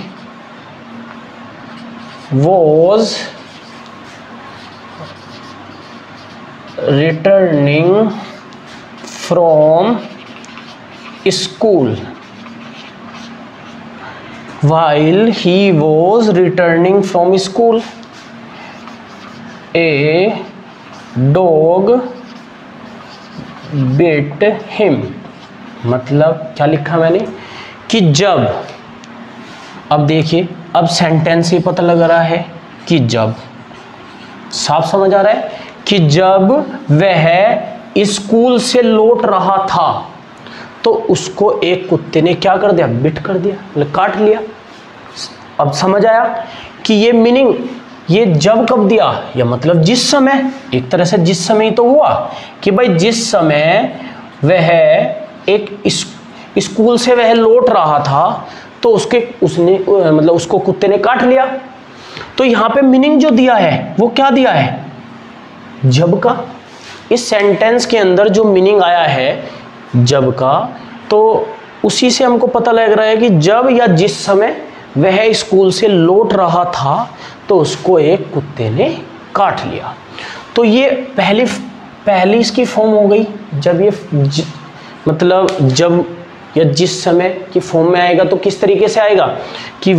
[SPEAKER 1] was returning from school, while he was returning from school, a dog beat him, मतलब क्या लिखा मैंने कि जब, अब देखिए अब सेंटेंस ही पता लग रहा है कि जब, साफ समझ आ रहा है कि जब वह स्कूल से लौट रहा था तो उसको एक कुत्ते ने क्या कर दिया, बिट कर दिया, मतलब काट लिया। अब समझ आया कि ये मीनिंग, ये जब कब दिया, या मतलब जिस समय, एक तरह से जिस समय तो हुआ कि भाई जिस समय वह एक स्कूल से वह लौट रहा था तो उसने मतलब उसको कुत्ते ने काट लिया। तो यहाँ पे मीनिंग जो दिया है वो क्या दिया है, जब का। इस सेंटेंस के अंदर जो मीनिंग आया है जब का, तो उसी से हमको पता लग रहा है कि जब या जिस समय वह स्कूल से लौट रहा था तो उसको एक कुत्ते ने काट लिया। तो ये पहली इसकी फॉर्म हो गई। जब ये मतलब जब या जिस समय की फॉर्म में आएगा तो किस तरीके से आएगा कि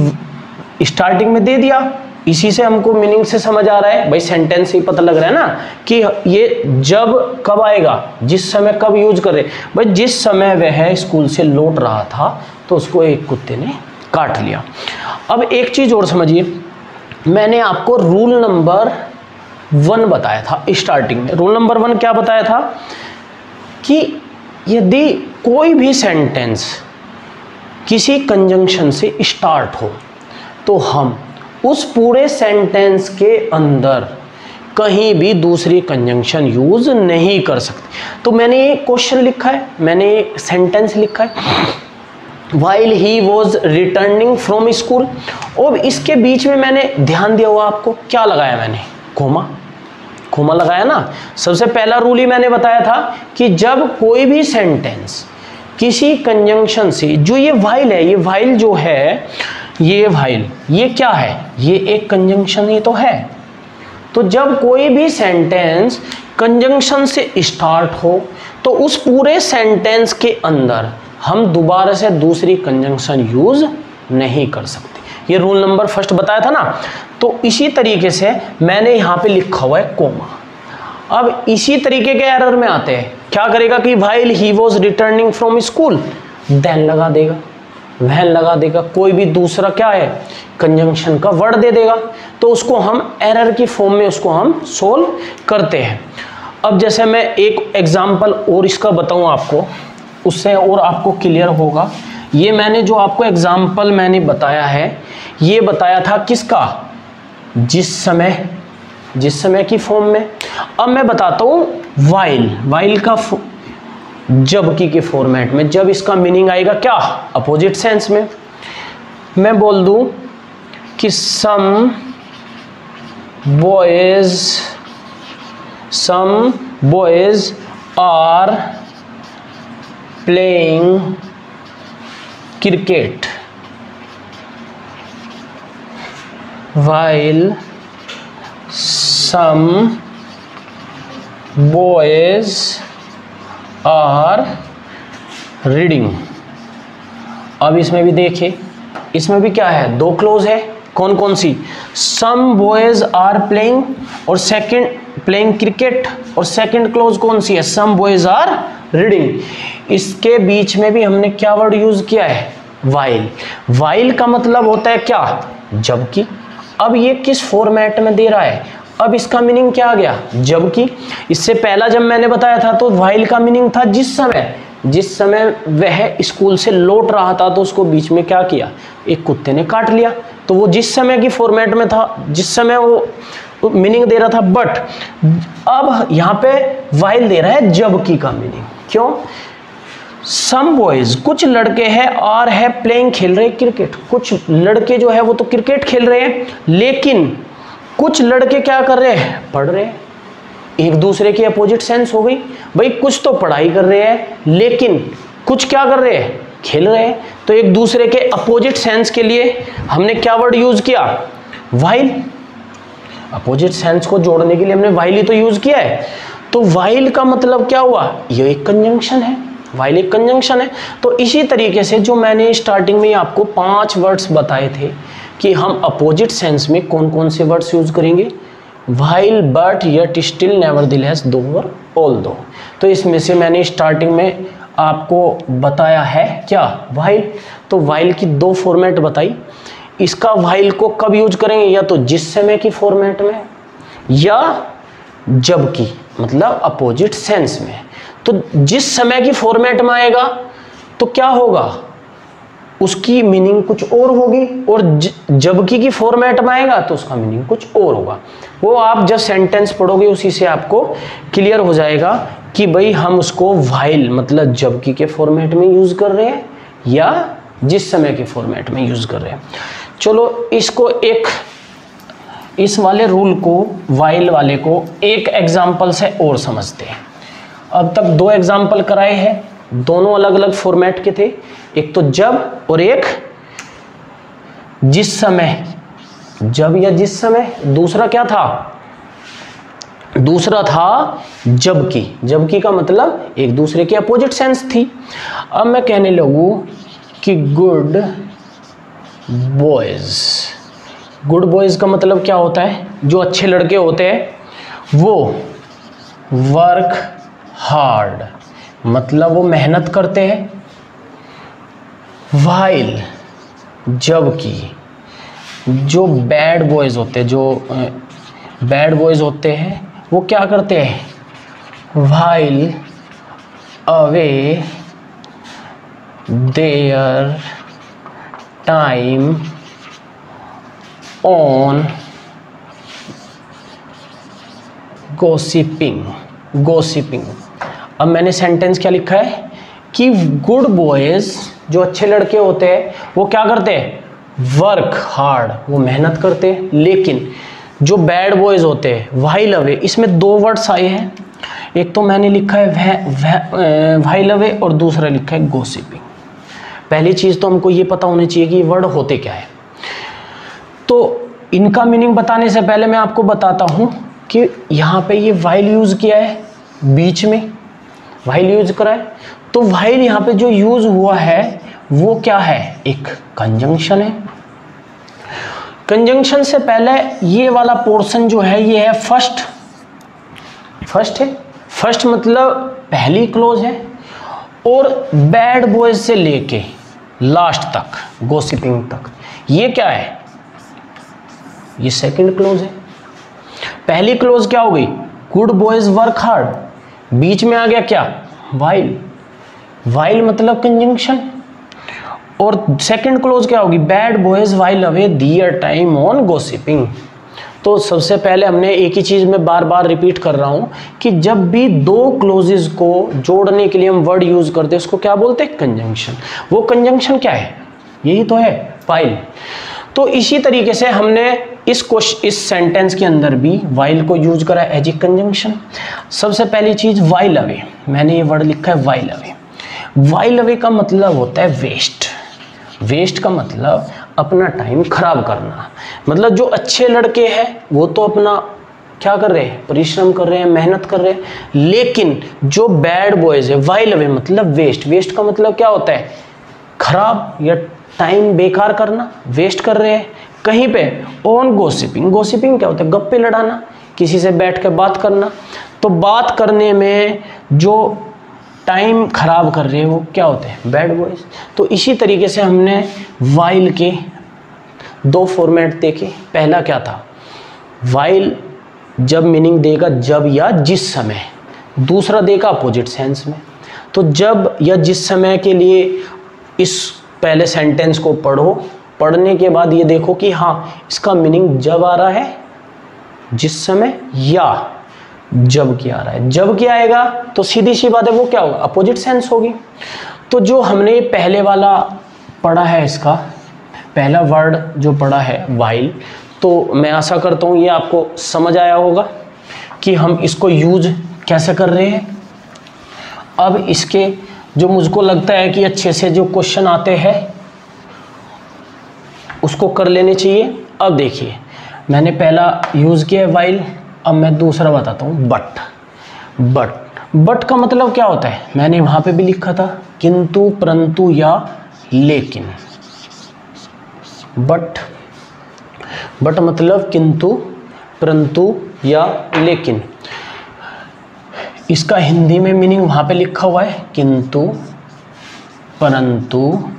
[SPEAKER 1] स्टार्टिंग में दे दिया, इसी से हमको मीनिंग से समझ आ रहा है भाई, सेंटेंस से ही पता लग रहा है ना कि ये जब कब आएगा, जिस समय कब यूज कर रहे भाई, जिस समय वह स्कूल से लौट रहा था तो उसको एक कुत्ते ने काट लिया। अब एक चीज और समझिए, मैंने आपको रूल नंबर 1 बताया था स्टार्टिंग में। रूल नंबर 1 क्या बताया था कि यदि कोई भी सेंटेंस किसी कंजंक्शन से स्टार्ट हो तो हम उस पूरे सेंटेंस के अंदर कहीं भी दूसरी कंजंक्शन यूज नहीं कर सकते। तो मैंने ये क्वेश्चन लिखा है, मैंने एक सेंटेंस लिखा है, while he was returning from school, और इसके बीच में मैंने ध्यान दिया हुआ आपको क्या लगाया, मैंने कोमा लगाया ना। सबसे पहला रूल ही मैंने बताया था कि जब कोई भी सेंटेंस किसी कंजंक्शन से, जो ये while है, ये while जो है, ये while ये क्या है, ये एक कंजंक्शन ही तो है। तो जब कोई भी सेंटेंस कंजंक्शन से स्टार्ट हो तो उस पूरे सेंटेंस के अंदर हम दोबारा से दूसरी कंजंक्शन यूज नहीं कर सकते। ये रूल नंबर 1 बताया था ना। तो इसी तरीके से मैंने यहाँ पे लिखा हुआ है कोमा। अब इसी तरीके के एरर में आते हैं, क्या करेगा कि while he was returning from school, then लगा देगा, वह लगा देगा, कोई भी दूसरा क्या है कंजंक्शन का वर्ड दे देगा, तो उसको हम एरर की फॉर्म में उसको हम सोल्व करते हैं। अब जैसे मैं एक एग्जांपल और इसका बताऊं आपको, उससे और आपको क्लियर होगा। ये मैंने जो आपको एग्जांपल मैंने बताया है, ये बताया था किसका, जिस समय की फॉर्म में। अब मैं बताता हूं while का जबकि के फॉर्मेट में। जब इसका मीनिंग आएगा क्या, अपोजिट सेंस में। मैं बोल दूं कि some boys are playing cricket while some boys are reading। अब इसमें भी देखिए, इसमें भी क्या है, 2 क्लोज है। कौन कौन सी, some boys are playing और सेकंड प्लेइंग क्रिकेट, और सेकंड क्लोज कौन सी है, some boys are reading। इसके बीच में भी हमने क्या वर्ड यूज किया है, while का मतलब होता है क्या, जबकि। अब ये किस फॉर्मेट में दे रहा है, अब इसका मीनिंग क्या आ गया, जबकि। इससे पहला जब मैंने बताया था तो while का मीनिंग था जिस समय वह स्कूल से लौट रहा था तो उसको बीच में क्या किया, एक कुत्ते ने काट लिया। तो वो जिस समय की फॉर्मेट में था, जिस समय वो मीनिंग दे रहा था। बट अब यहाँ पे while दे रहा है जबकि का मीनिंग। क्यों, सम बॉयज कुछ लड़के हैं और है प्लेइंग खेल रहे क्रिकेट, कुछ लड़के जो है वो तो क्रिकेट खेल रहे हैं, लेकिन कुछ लड़के क्या कर रहे हैं, पढ़ रहे हैं। एक दूसरे की अपोजिट सेंस हो गई भाई, कुछ तो पढ़ाई कर रहे हैं लेकिन कुछ क्या कर रहे हैं, खेल रहे हैं। तो एक दूसरे के अपोजिट सेंस के लिए हमने क्या वर्ड यूज किया, while। अपोजिट सेंस को जोड़ने के लिए हमने while ही तो यूज किया है। तो while का मतलब क्या हुआ, ये एक कंजंक्शन है, while एक कंजंक्शन है। तो इसी तरीके से जो मैंने स्टार्टिंग में आपको 5 वर्ड्स बताए थे कि हम अपोजिट सेंस में कौन कौन से वर्ड्स यूज करेंगे, while, but, yet, still, nevertheless, दो और ऑल्दो। तो इसमें से मैंने स्टार्टिंग में आपको बताया है क्या, व्हाइल। तो व्हाइल की दो फॉर्मेट बताई। इसका व्हाइल को कब यूज करेंगे, या तो जिस समय की फॉर्मेट में या जबकि, मतलब अपोजिट सेंस में। तो जिस समय की फॉर्मेट में आएगा तो क्या होगा, उसकी मीनिंग कुछ और होगी, और जबकि की फॉर्मेट में आएगा तो उसका मीनिंग कुछ और होगा। वो आप जब सेंटेंस पढ़ोगे उसी से आपको क्लियर हो जाएगा कि भाई हम उसको व्हाइल मतलब जबकि के फॉर्मेट में यूज कर रहे हैं या जिस समय के फॉर्मेट में यूज कर रहे हैं। चलो इसको एक, इस वाले रूल को, व्हाइल वाले को एक एग्जाम्पल से और समझते हैं। अब तक दो एग्जाम्पल कराए हैं, दोनों अलग अलग फॉर्मेट के थे, एक तो जब और एक जिस समय, जब या जिस समय। दूसरा क्या था, दूसरा था जबकि। जबकि का मतलब एक दूसरे के अपोजिट सेंस थी। अब मैं कहने लगूं कि गुड बॉयज। गुड बॉयज का मतलब क्या होता है, जो अच्छे लड़के होते हैं वो वर्क हार्ड, मतलब वो मेहनत करते हैं। व्हाइल, जबकि जो बैड बॉयज होते हैं, जो बैड बॉयज होते हैं वो क्या करते हैं, while away their time on gossiping. Gossiping. अब मैंने सेंटेंस क्या लिखा है कि गुड बॉयज, जो अच्छे लड़के होते हैं वो क्या करते हैं, वर्क हार्ड, वो मेहनत करते हैं। लेकिन जो बैड बॉयज होते हैं, व्हाइल अवे, इसमें दो वर्ड्स आए हैं, एक तो मैंने लिखा है व्हाइल अवे और दूसरा लिखा है गॉसिपिंग। पहली चीज़ तो हमको ये पता होनी चाहिए कि ये वर्ड होते क्या है। तो इनका मीनिंग बताने से पहले मैं आपको बताता हूँ कि यहाँ पे ये व्हाइल यूज़ किया है, बीच में व्हाइल यूज करा है। तो व्हाइल यहाँ पे जो यूज हुआ है वो क्या है, एक कंजंक्शन है। कंजंक्शन से पहले ये वाला पोर्शन जो है ये है फर्स्ट। फर्स्ट है, फर्स्ट मतलब पहली क्लोज है, और बैड बॉयज से लेके लास्ट तक, गॉसिपिंग तक, ये क्या है, ये सेकंड क्लोज है। पहली क्लोज क्या हो गई, गुड बॉयज वर्क हार्ड, बीच में आ गया क्या, व्हाइल। व्हाइल मतलब कंजंक्शन। और सेकंड क्लोज क्या होगी, bad boys while away their time on gossiping. तो सबसे पहले हमने एक ही चीज़ में बार बार रिपीट कर रहा हूं कि जब भी दो क्लोजेस को जोड़ने के लिए हम वर्ड यूज करते हैं उसको क्या बोलते हैं, कंजंक्शन। वो कंजंक्शन क्या है, यही तो है, व्हाइल। तो इसी तरीके से हमने इस सेंटेंस के अंदर भी व्हाइल को यूज करा एज ए कंजंक्शन। सबसे पहली चीज व्हाइल अवे, मैंने ये वर्ड लिखा है व्हाइल अवे। व्हाइल अवे का मतलब होता है वेस्ट। वेस्ट का मतलब अपना टाइम खराब करना। मतलब जो अच्छे लड़के हैं वो तो अपना क्या कर रहे हैं, परिश्रम कर रहे हैं, मेहनत कर रहे हैं, लेकिन जो बैड बॉयज है, व्हाइल अवे मतलब वेस्ट। वेस्ट का मतलब क्या होता है, खराब या टाइम बेकार करना, वेस्ट कर रहे हैं कहीं पे। ऑन गॉसिपिंग, गॉसिपिंग क्या होता है, गप्पे लड़ाना, किसी से बैठ के बात करना। तो बात करने में जो टाइम खराब कर रहे हैं वो क्या होते हैं, बैड बॉयज। तो इसी तरीके से हमने व्हाइल के दो फॉर्मेट देखे। पहला क्या था, व्हाइल जब मीनिंग देगा जब या जिस समय, दूसरा देगा अपोजिट सेंस में। तो जब या जिस समय के लिए इस पहले सेंटेंस को पढ़ो, पढ़ने के बाद ये देखो कि हाँ इसका मीनिंग जब आ रहा है, जिस समय, या जब क्या आ रहा है। जब क्या आएगा तो सीधी सी बात है वो क्या होगा, अपोजिट सेंस होगी। तो जो हमने पहले वाला पढ़ा है, इसका पहला वर्ड जो पढ़ा है व्हाइल, तो मैं आशा करता हूँ ये आपको समझ आया होगा कि हम इसको यूज कैसे कर रहे हैं। अब इसके जो मुझको लगता है कि अच्छे से जो क्वेश्चन आते हैं उसको कर लेने चाहिए। अब देखिए मैंने पहला यूज़ किया है व्हाइल, अब मैं दूसरा बताता हूँ बट। बट का मतलब क्या होता है, मैंने वहाँ पे भी लिखा था किंतु, परंतु या लेकिन। बट मतलब किंतु, परंतु या लेकिन। इसका हिंदी में मीनिंग वहाँ पे लिखा हुआ है किंतु, परंतु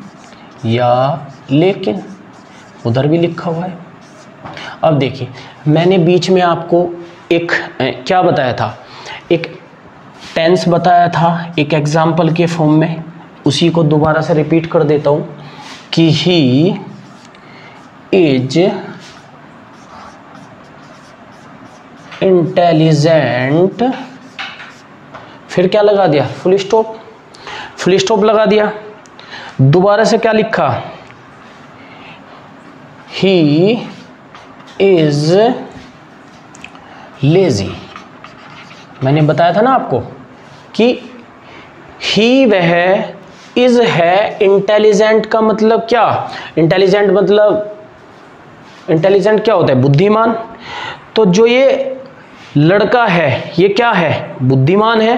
[SPEAKER 1] या लेकिन, उधर भी लिखा हुआ है। अब देखिए, मैंने बीच में आपको एक क्या बताया था, एक टेंस बताया था एक एग्जाम्पल के फॉर्म में, उसी को दोबारा से रिपीट कर देता हूँ कि ही इज इंटेलिजेंट, फिर क्या लगा दिया, फुल स्टॉप, फुल स्टॉप लगा दिया। दोबारा से क्या लिखा, ही इज लेजी। मैंने बताया था ना आपको कि ही वह, इज है, इंटेलिजेंट का मतलब क्या, इंटेलिजेंट मतलब, इंटेलिजेंट क्या होता है, बुद्धिमान। तो जो ये लड़का है ये क्या है, बुद्धिमान है,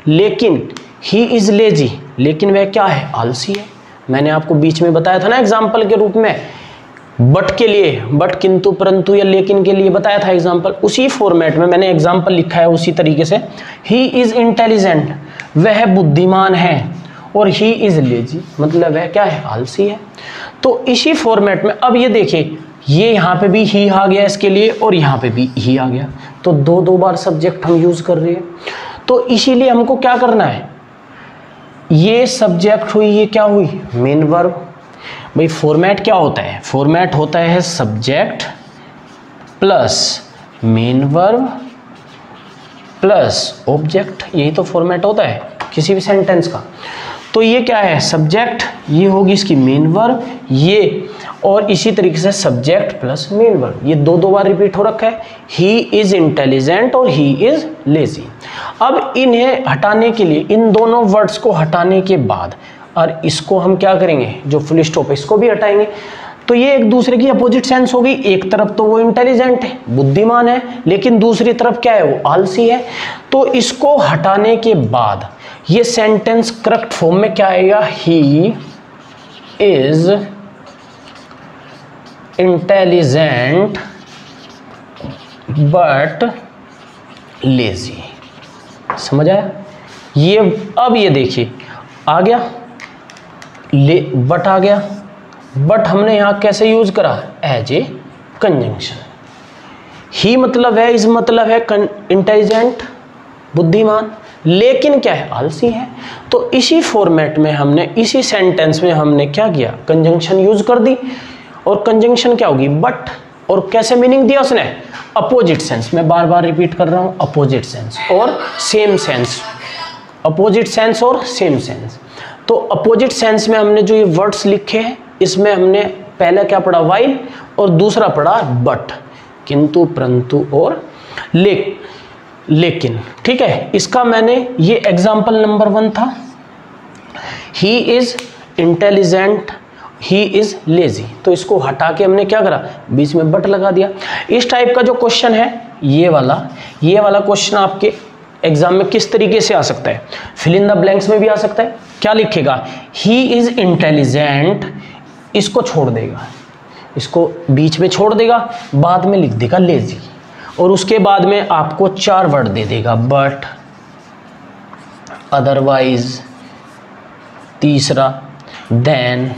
[SPEAKER 1] लेकिन ही इज लेजी, लेकिन वह क्या है, आलसी है। मैंने आपको बीच में बताया था ना एग्जाम्पल के रूप में, बट के लिए, बट, किंतु, परंतु या लेकिन के लिए बताया था एग्जाम्पल, उसी फॉर्मेट में मैंने एग्जाम्पल लिखा है उसी तरीके से। ही इज इंटेलिजेंट, वह बुद्धिमान है, और ही इज लेजी मतलब वह क्या है, आलसी है। तो इसी फॉर्मेट में अब ये देखिए, ये यहाँ पे भी ही आ गया इसके लिए और यहाँ पे भी ही आ गया, तो दो बार सब्जेक्ट हम यूज कर रहे हैं। तो इसीलिए हमको क्या करना है, ये सब्जेक्ट हुई, ये क्या हुई, मेन वर्ब। भाई फॉर्मेट क्या होता है, फॉर्मेट होता है subject plus main verb plus object, यही तो फॉर्मेट होता है किसी भी सेंटेंस का। तो ये क्या है, सब्जेक्ट, ये होगी इसकी मेन वर्ब, ये, और इसी तरीके से सब्जेक्ट प्लस मेन वर्ब, ये दो बार रिपीट हो रखा है, ही इज इंटेलिजेंट और ही इज लेजी। अब इन्हें हटाने के लिए, इन दोनों वर्ड्स को हटाने के बाद, और इसको हम क्या करेंगे, जो फुल स्टॉप है इसको भी हटाएंगे, तो ये एक दूसरे की अपोजिट सेंस होगी। एक तरफ तो वो इंटेलिजेंट है, बुद्धिमान है, लेकिन दूसरी तरफ क्या है, वो आलसी है। तो इसको हटाने के बाद ये सेंटेंस करेक्ट फॉर्म में क्या आएगा, ही इज इंटेलिजेंट बट लेजी। समझ आया ये? अब ये देखिए आ गया, बट आ गया, बट हमने यहां कैसे यूज करा, एज ए कंजंक्शन। ही मतलब है, इस मतलब है इंटेलिजेंट, बुद्धिमान, लेकिन क्या है, आलसी है। तो इसी फॉर्मेट में हमने, इसी सेंटेंस में हमने क्या किया, कंजंक्शन यूज कर दी। और कंजंक्शन क्या होगी, बट, और कैसे मीनिंग दिया उसने, अपोजिट सेंस। मैं बार बार रिपीट कर रहा हूं, अपोजिट सेंस और सेम सेंस, अपोजिट सेंस और सेम सेंस। तो अपोजिट सेंस में हमने जो ये वर्ड्स लिखे हैं, इसमें हमने पहला क्या पढ़ा, वाइल, और दूसरा पढ़ा बट, किंतु, परंतु और लेकिन। ठीक है, इसका मैंने, ये एग्जाम्पल नंबर 1 था, ही is intelligent, he is lazy. तो इसको हटा के हमने क्या करा, बीच में बट लगा दिया। इस टाइप का जो क्वेश्चन है, ये वाला क्वेश्चन आपके एग्जाम में किस तरीके से आ सकता है, फिल इन द ब्लैंक्स में भी आ सकता है। क्या लिखेगा, ही इज इंटेलिजेंट, इसको छोड़ देगा, इसको बीच में छोड़ देगा, बाद में लिख देगा लेजी, और उसके बाद में आपको 4 वर्ड दे देगा, बट, अदरवाइज, तीसरा, देन,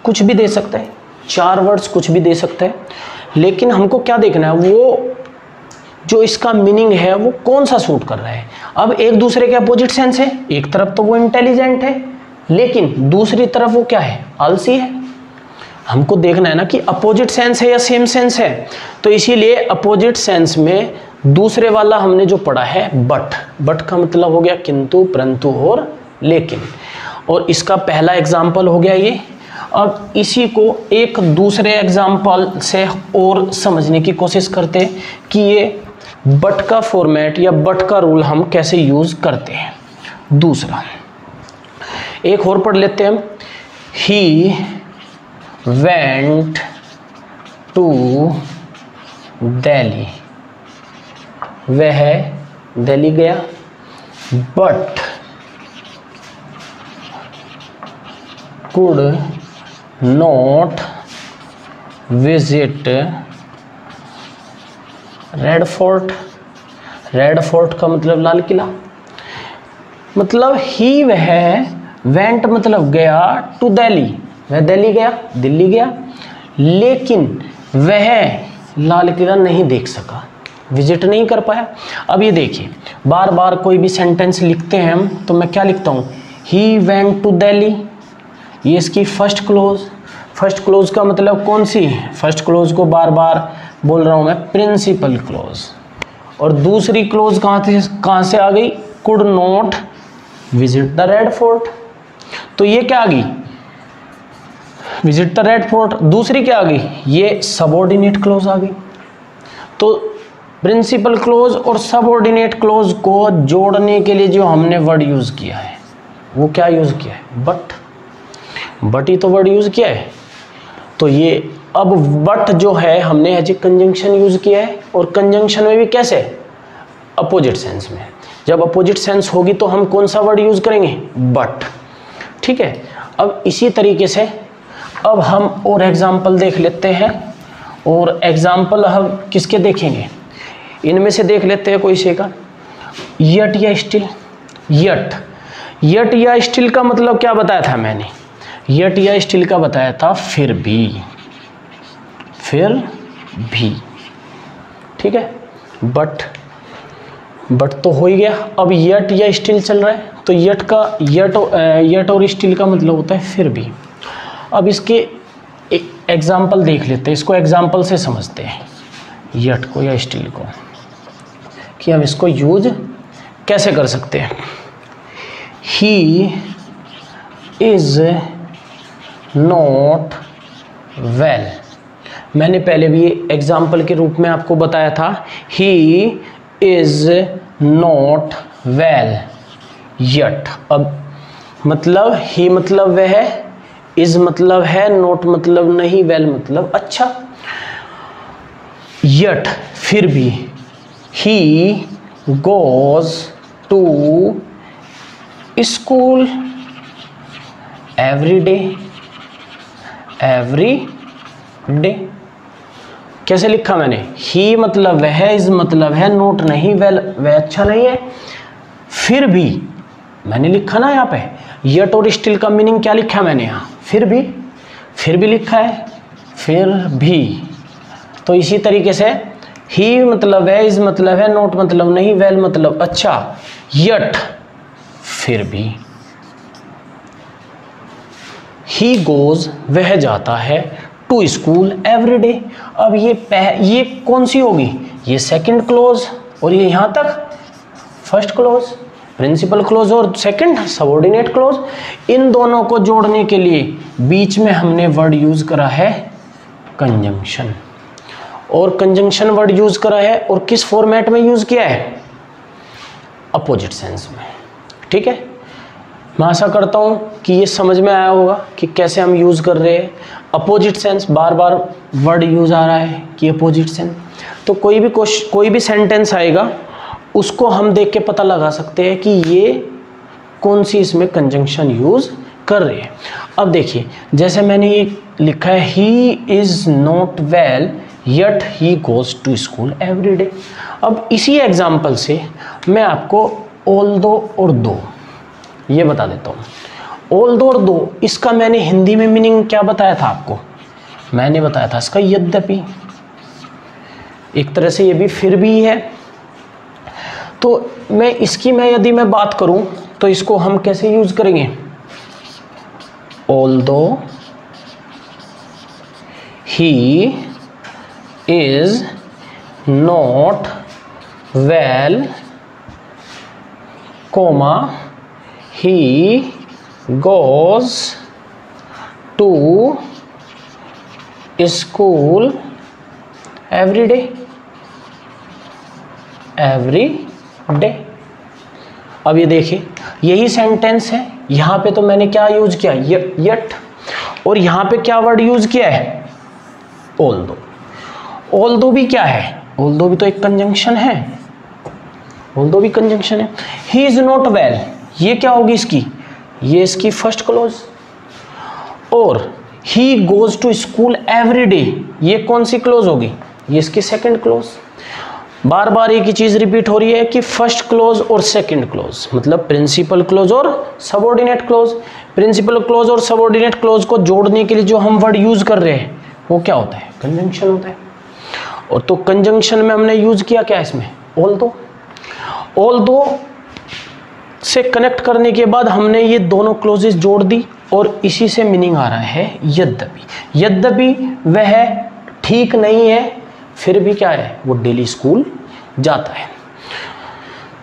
[SPEAKER 1] कुछ भी दे सकता है, 4 वर्ड्स कुछ भी दे सकता है। लेकिन हमको क्या देखना है, वो जो इसका मीनिंग है वो कौन सा सूट कर रहा है। अब एक दूसरे के अपोजिट सेंस है, एक तरफ तो वो इंटेलिजेंट है, लेकिन दूसरी तरफ वो क्या है, आलसी है। हमको देखना है ना कि अपोजिट सेंस है या सेम सेंस है। तो इसीलिए अपोजिट सेंस में दूसरे वाला हमने जो पढ़ा है बट का मतलब हो गया किंतु, परंतु और लेकिन, और इसका पहला एग्जाम्पल हो गया ये। अब इसी को एक दूसरे एग्जाम्पल से और समझने की कोशिश करते हैं कि ये बट का फॉर्मेट या बट का रूल हम कैसे यूज करते हैं। दूसरा एक और पढ़ लेते हैं हम, ही वेंट टू दिल्ली, वह दिल्ली गया, but could not visit red fort, red fort का मतलब लाल किला। मतलब ही वह वेंट मतलब गया टू दिल्ली, वह दिल्ली गया, दिल्ली गया, लेकिन वह लाल किला नहीं देख सका, विजिट नहीं कर पाया। अब ये देखिए, बार बार कोई भी सेंटेंस लिखते हैं हम तो मैं क्या लिखता हूँ, ही वेंट टू दिल्ली, ये इसकी फर्स्ट क्लोज। फर्स्ट क्लोज का मतलब कौन सी, फर्स्ट क्लोज को बार बार बोल रहा हूँ मैं, प्रिंसिपल क्लोज। और दूसरी क्लोज कहाँ से आ गई, could not visit the red fort, तो ये क्या आ गई, विजिट द रेड फोर्ट। दूसरी क्या आ गई, ये सबऑर्डिनेट क्लोज आ गई। तो प्रिंसिपल क्लोज और सबऑर्डिनेट क्लोज को जोड़ने के लिए जो हमने वर्ड यूज किया है वो क्या यूज किया है, बट ही तो वर्ड यूज किया है। तो ये अब बट जो है हमने एज ए कंजंक्शन यूज किया है, और कंजंक्शन में भी कैसे, अपोजिट सेंस में। जब अपोजिट सेंस होगी तो हम कौन सा वर्ड यूज करेंगे, बट। ठीक है, अब इसी तरीके से अब हम और एग्जाम्पल देख लेते हैं, और एग्जाम्पल हम किसके देखेंगे, इनमें से देख लेते हैं कोई से का। यट या स्टिल, यट, यट या स्टिल का मतलब क्या बताया था मैंने, यट या स्टिल का बताया था फिर भी, फिर भी। ठीक है, बट तो हो ही गया। अब यट या स्टिल चल रहा है, तो यट का यट और स्टिल का मतलब होता है फिर भी। अब इसके एग्जाम्पल देख लेते हैं, इसको एग्जाम्पल से समझते हैं, यट को या स्टिल को, कि हम इसको यूज कैसे कर सकते हैं। ही इज नॉट वेल, मैंने पहले भी एग्जाम्पल के रूप में आपको बताया था, ही इज नॉट वेल यट। अब मतलब ही मतलब वह है, इज मतलब है, नॉट मतलब नहीं, वेल मतलब अच्छा। यट फिर भी, he goes to school every day, every day. कैसे लिखा मैंने, ही मतलब वह है, इज मतलब है, नोट नहीं, वेल वह अच्छा नहीं है, फिर भी मैंने लिखा ना यहाँ पे, यट और स्टिल का मीनिंग क्या लिखा मैंने यहाँ, फिर भी लिखा है, फिर भी। तो इसी तरीके से ही मतलब है, इज मतलब है, नोट मतलब नहीं, वेल मतलब अच्छा, यट फिर भी। ही गोज वह जाता है, टू स्कूल एवरी डे। अब ये कौन सी होगी, ये सेकंड क्लोज, और ये यहाँ तक फर्स्ट क्लोज, प्रिंसिपल क्लोज और सेकंड सबऑर्डिनेट क्लोज। इन दोनों को जोड़ने के लिए बीच में हमने वर्ड यूज करा है कंजंक्शन, और कंजंक्शन वर्ड यूज करा है, और किस फॉर्मेट में यूज किया है, अपोजिट सेंस में। ठीक है, मैं आशा करता हूँ कि ये समझ में आया होगा कि कैसे हम यूज़ कर रहे हैं अपोजिट सेंस। बार बार वर्ड यूज़ आ रहा है कि अपोजिट सेंस, तो कोई भी सेंटेंस आएगा उसको हम देख के पता लगा सकते हैं कि ये कौन सी इसमें कंजंक्शन यूज़ कर रहे हैं। अब देखिए, जैसे मैंने ये लिखा है, he is not well yet he goes to school every day. अब इसी एग्जाम्पल से मैं आपको ऑल्दो और दो ये बता देता हूँ। ऑल्दो और दो, इसका मैंने हिंदी में मीनिंग क्या बताया था आपको, मैंने बताया था इसका यद्यपि। एक तरह से ये भी फिर भी है। तो मैं यदि मैं बात करूं तो इसको हम कैसे यूज करेंगे, although he is not well comma he goes to school every day, every day। अब ये देखिए, यही सेंटेंस है, यहाँ पे तो मैंने क्या यूज किया, यट, और यहाँ पे क्या वर्ड यूज किया है, ऑल्दो। ऑल्दो भी क्या है, ऑल्दो भी तो एक कंजंक्शन है, ऑल्दो भी कंजंक्शन है। ही इज नॉट वेल, ये क्या होगी इसकी, ये इसकी फर्स्ट क्लोज, और he goes to school every day, ये कौन सी क्लोज होगी, ये इसकी सेकंड क्लोज। बार बार एक ही चीज़ रिपीट हो रही है कि फर्स्ट क्लोज और सेकंड क्लोज, मतलब प्रिंसिपल क्लोज और सबऑर्डिनेट क्लोज। प्रिंसिपल क्लोज और सबऑर्डिनेट क्लोज को जोड़ने के लिए जो हम वर्ड यूज कर रहे हैं वो क्या होता है? कंजंक्शन होता है। और तो कंजंक्शन में हमने यूज किया क्या इसमें? ऑल्दो से कनेक्ट करने के बाद हमने ये दोनों क्लोजेस जोड़ दी और इसी से मीनिंग आ रहा है यद्यपि। यद्यपि वह ठीक नहीं है फिर भी क्या है? वो डेली स्कूल जाता है।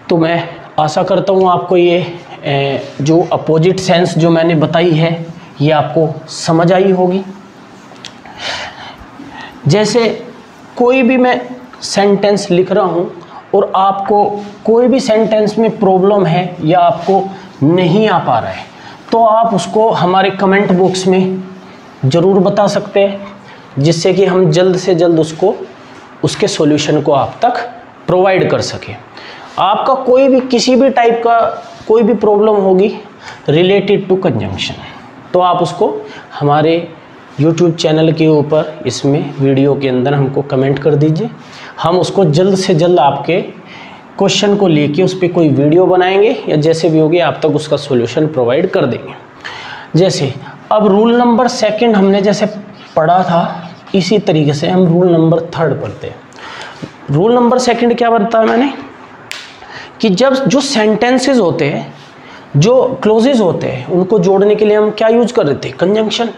[SPEAKER 1] तो मैं आशा करता हूँ आपको ये जो अपोजिट सेंस जो मैंने बताई है ये आपको समझ आई होगी। जैसे कोई भी मैं सेंटेंस लिख रहा हूँ और आपको कोई भी सेंटेंस में प्रॉब्लम है या आपको नहीं आ पा रहा है तो आप उसको हमारे कमेंट बॉक्स में ज़रूर बता सकते हैं, जिससे कि हम जल्द से जल्द उसके सॉल्यूशन को आप तक प्रोवाइड कर सकें। आपका कोई भी किसी भी टाइप का कोई भी प्रॉब्लम होगी रिलेटेड टू कंजंक्शन तो आप उसको हमारे YouTube चैनल के ऊपर इसमें वीडियो के अंदर हमको कमेंट कर दीजिए। हम उसको जल्द से जल्द आपके क्वेश्चन को लेके उस पर कोई वीडियो बनाएंगे या जैसे भी होगी आप तक उसका सॉल्यूशन प्रोवाइड कर देंगे। जैसे अब रूल नंबर 2 हमने जैसे पढ़ा था इसी तरीके से हम रूल नंबर 3 पढ़ते हैं। रूल नंबर 2 क्या बताया मैंने कि जब जो सेंटेंसेस होते हैं, जो क्लोजेस होते हैं, उनको जोड़ने के लिए हम क्या यूज कर रहे थे? कंजंक्शन।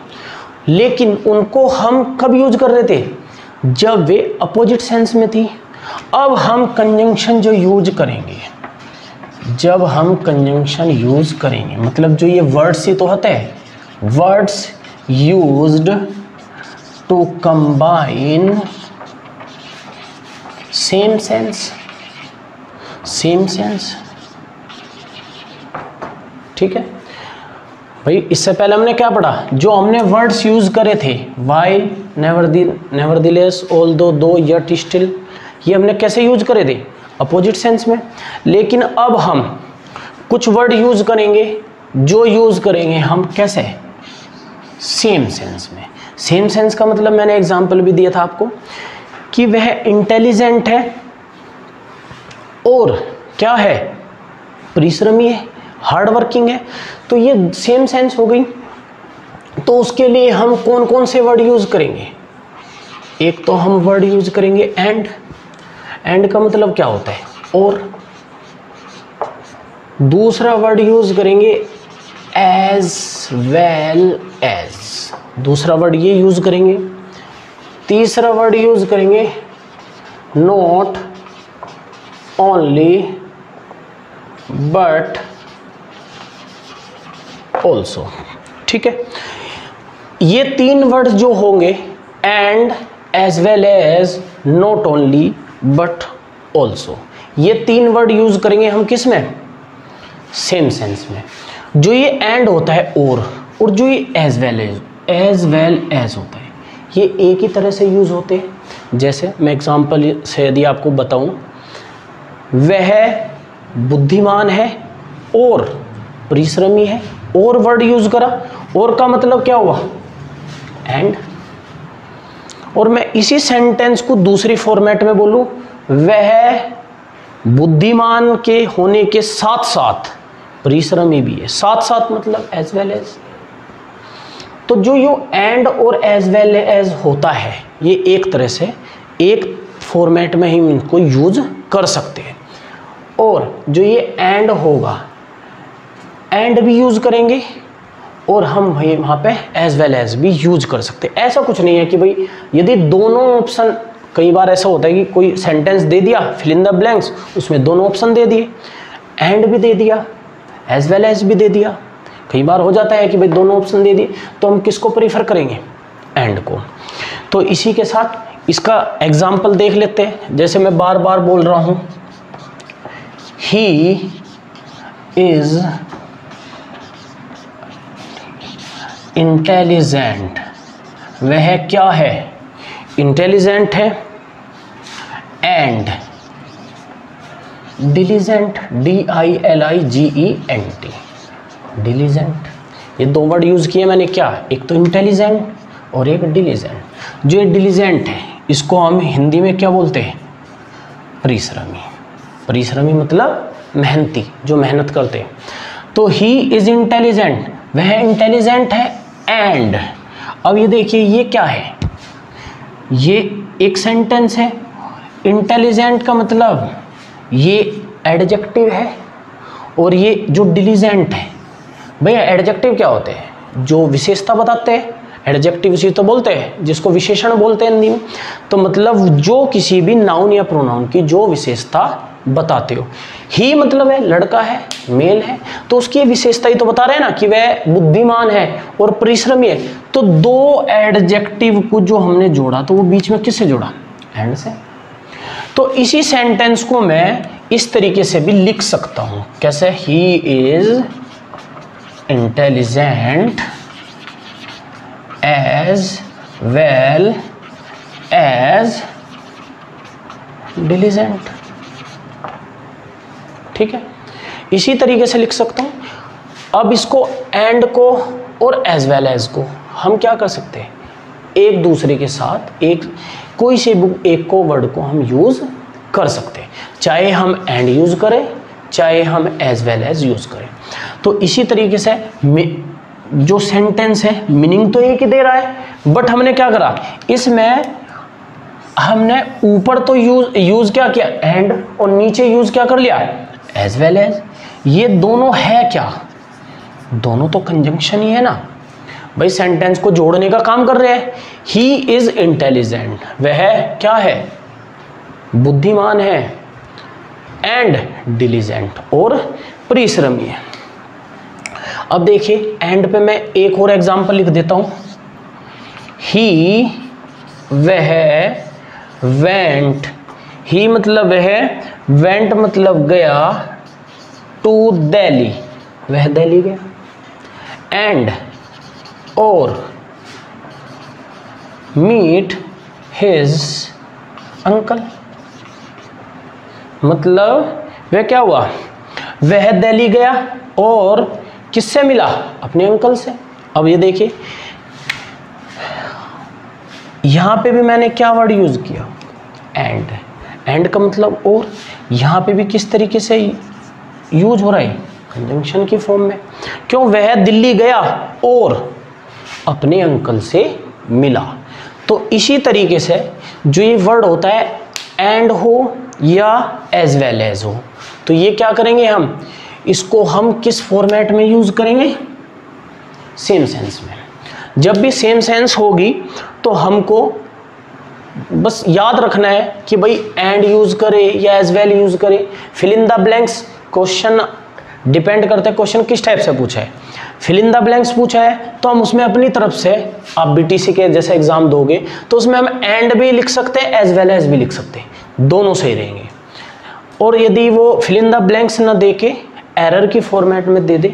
[SPEAKER 1] लेकिन उनको हम कब यूज कर रहे थे? जब वे अपोजिट सेंस में थी। अब हम कंजंक्शन जो यूज करेंगे, जब हम कंजंक्शन यूज करेंगे मतलब जो ये वर्ड्स ही तो होते हैं, words used to combine same sense, ठीक है भाई। इससे पहले हमने क्या पढ़ा? जो हमने वर्ड्स यूज करे थे व्हाइल, नेवरदिलेस, ऑल्दो, दो, यट, स्टिल, ये हमने कैसे यूज करे थे? अपोजिट सेंस में। लेकिन अब हम कुछ वर्ड यूज करेंगे जो यूज करेंगे हम कैसे? सेम सेंस में। सेम सेंस का मतलब मैंने एग्जांपल भी दिया था आपको कि वह इंटेलिजेंट है और क्या है? परिश्रमी है, हार्ड वर्किंग है। तो ये सेम सेंस हो गई। तो उसके लिए हम कौन कौन से वर्ड यूज करेंगे? एक तो हम वर्ड यूज करेंगे एंड। एंड का मतलब क्या होता है? और। दूसरा वर्ड यूज करेंगे एज वेल एज, दूसरा वर्ड ये यूज करेंगे। तीसरा वर्ड यूज करेंगे नॉट ओनली बट ऑल्सो, ठीक है। ये 3 वर्ड जो होंगे and, as well as, not only but also, ये 3 वर्ड यूज करेंगे हम किस में? सेम सेंस में। जो ये एंड होता है और जो ये एज वेल एज होता है ये एक ही तरह से यूज होते हैं। जैसे मैं एग्जांपल से यदि आपको बताऊं, वह बुद्धिमान है और परिश्रमी है, और वर्ड यूज करा, और का मतलब क्या हुआ? एंड। और मैं इसी सेंटेंस को दूसरी फॉर्मेट में बोलूं, वह बुद्धिमान के होने के साथ साथ परिश्रमी भी है। साथ साथ मतलब एज वेल एज। तो जो ये एंड और एज वेल एज होता है ये एक तरह से एक फॉर्मेट में ही इनको यूज कर सकते हैं। और जो ये एंड होगा, एंड भी यूज करेंगे और हम वहाँ पे एज वेल एज भी यूज कर सकते हैं। ऐसा कुछ नहीं है कि भाई यदि दोनों ऑप्शन, कई बार ऐसा होता है कि कोई सेंटेंस दे दिया फिल इन द ब्लैंक्स, उसमें दोनों ऑप्शन दे दिए, एंड भी दे दिया, एज वेल एज भी दे दिया। कई बार हो जाता है कि भाई दोनों ऑप्शन दे दिए, तो हम किसको प्रीफर करेंगे? एंड को। तो इसी के साथ इसका एग्जाम्पल देख लेते हैं। जैसे मैं बार बार बोल रहा हूँ, ही इज इंटेलिजेंट, वह क्या है? इंटेलिजेंट है। And diligent, DILIGENT, diligent. ये 2 वर्ड यूज किए मैंने। क्या? एक तो इंटेलिजेंट और एक डिलीजेंट। जो ये डिलीजेंट है इसको हम हिंदी में क्या बोलते हैं? परिश्रमी। परिश्रमी मतलब मेहनती, जो मेहनत करते हैं। तो ही इज इंटेलिजेंट, वह इंटेलिजेंट है। एंड अब ये देखिए ये क्या है, ये एक सेंटेंस है। इंटेलिजेंट का मतलब ये एडजेक्टिव है, और ये जो डिलीजेंट है, भैया एडजेक्टिव क्या होते हैं, जो विशेषता बताते हैं। एडजेक्टिव उसी तो बोलते हैं जिसको विशेषण बोलते हैं हिंदी में। तो मतलब जो किसी भी नाउन या प्रोनाउन की जो विशेषता बताते हो। ही मतलब है लड़का है, मेल है, तो उसकी विशेषता ही तो बता रहे हैं ना कि वह बुद्धिमान है और परिश्रमी है। तो दो एडजेक्टिव को जो हमने जोड़ा तो वो बीच में किससे जोड़ा, एंड से। तो इसी सेंटेंस को मैं इस तरीके से भी लिख सकता हूं, कैसे, he is intelligent as well as diligent. ठीक है, इसी तरीके से लिख सकता हूं। अब इसको एंड को और एज वेल एज को हम क्या कर सकते हैं, एक दूसरे के साथ एक कोई से एक को वर्ड को हम यूज कर सकते हैं, चाहे हम एंड यूज करें चाहे हम एज वेल एज यूज करें। तो इसी तरीके से जो सेंटेंस है मीनिंग तो एक ही दे रहा है, बट हमने क्या करा, इसमें हमने ऊपर तो यूज क्या किया, एंड, और नीचे यूज क्या कर लिया, एज वेल एज। ये दोनों है क्या, दोनों तो कंजंक्शन ही है ना भाई, सेंटेंस को जोड़ने का काम कर रहे हैं। ही इज इंटेलिजेंट, वह क्या है, बुद्धिमान है। एंड डिलीजेंट, और परिश्रमी है। अब देखिए एंड पे मैं एक और एग्जांपल लिख देता हूं। ही, वह, वेंट, ही मतलब वह, वेंट मतलब गया, टू दिल्ली, वह दिल्ली गया। एंड, और, मीट हिज अंकल, मतलब वह क्या हुआ, वह दिल्ली गया और किससे मिला, अपने अंकल से। अब ये देखिए यहां पे भी मैंने क्या वर्ड यूज किया, एंड। एंड का मतलब और, यहां पे भी किस तरीके से यूज हो रहा है, कंजंक्शन की फॉर्म में। क्यों, वह दिल्ली गया और अपने अंकल से मिला। तो इसी तरीके से जो ये वर्ड होता है एंड हो या एज वेल एज हो, तो ये क्या करेंगे हम, इसको हम किस फॉर्मेट में यूज करेंगे, सेम सेंस में। जब भी सेम सेंस होगी तो हमको बस याद रखना है कि भाई एंड यूज करे या एज वेल यूज करे। Fill in the blanks, question depend करता है क्वेश्चन किस टाइप से पूछा है। फिल इन द ब्लैंक्स पूछा है तो हम उसमें अपनी तरफ से, आप बीटीसी के जैसे एग्जाम दोगे तो उसमें हम एंड भी लिख सकते हैं एज वेल एज भी लिख सकते हैं, दोनों सही रहेंगे। और यदि वो फिल इन द ब्लैंक्स ना दे के एरर की फॉर्मेट में दे दे,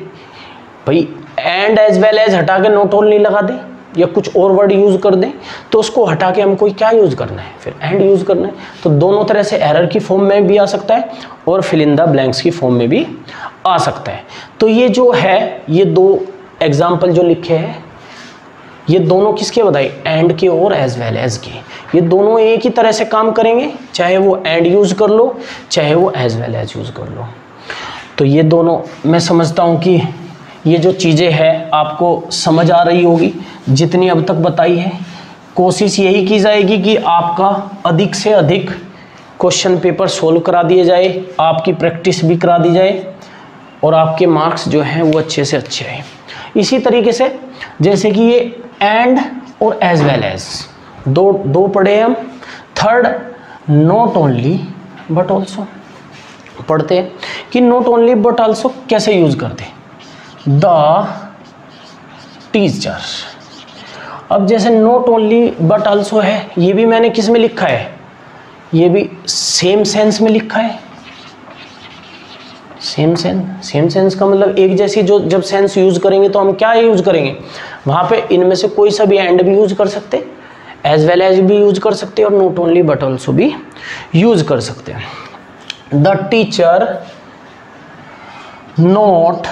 [SPEAKER 1] भाई एंड एज वेल एज हटा के नॉट ओनली लगा दे या कुछ और वर्ड यूज कर दें, तो उसको हटा के हमको क्या यूज करना है, फिर एंड यूज करना है। तो दोनों तरह से एरर की फॉर्म में भी आ सकता है और फिल इन द ब्लैंक्स की फॉर्म में भी आ सकता है। तो ये जो है, ये दो एग्जाम्पल जो लिखे हैं, ये दोनों किसके बताए, एंड के और एज वेल एज के। ये दोनों एक ही तरह से काम करेंगे, चाहे वो एंड यूज कर लो चाहे वो एज वेल एज यूज कर लो। तो ये दोनों, मैं समझता हूँ कि ये जो चीज़ें हैं आपको समझ आ रही होगी जितनी अब तक बताई है। कोशिश यही की जाएगी कि आपका अधिक से अधिक क्वेश्चन पेपर सोल्व करा दिए जाए, आपकी प्रैक्टिस भी करा दी जाए और आपके मार्क्स जो हैं वो अच्छे से अच्छे आए। इसी तरीके से जैसे कि ये एंड और एज वेल एज दो पढ़े हम। Third, not only but also पढ़ते हैं कि नॉट ओनली बट ऑल्सो कैसे यूज करते हैं, द टीचर। अब जैसे नॉट ओनली बट ऑल्सो है, ये भी मैंने किस में लिखा है, ये भी सेम सेंस में लिखा है। सेम सेंस का मतलब एक जैसी जो जब सेंस यूज करेंगे तो हम क्या यूज करेंगे, वहां पे इनमें से कोई सा भी एंड भी यूज कर सकते, एज वेल एज भी यूज कर सकते और नॉट ओनली बट ऑल्सो भी यूज कर सकते हैं। The teacher not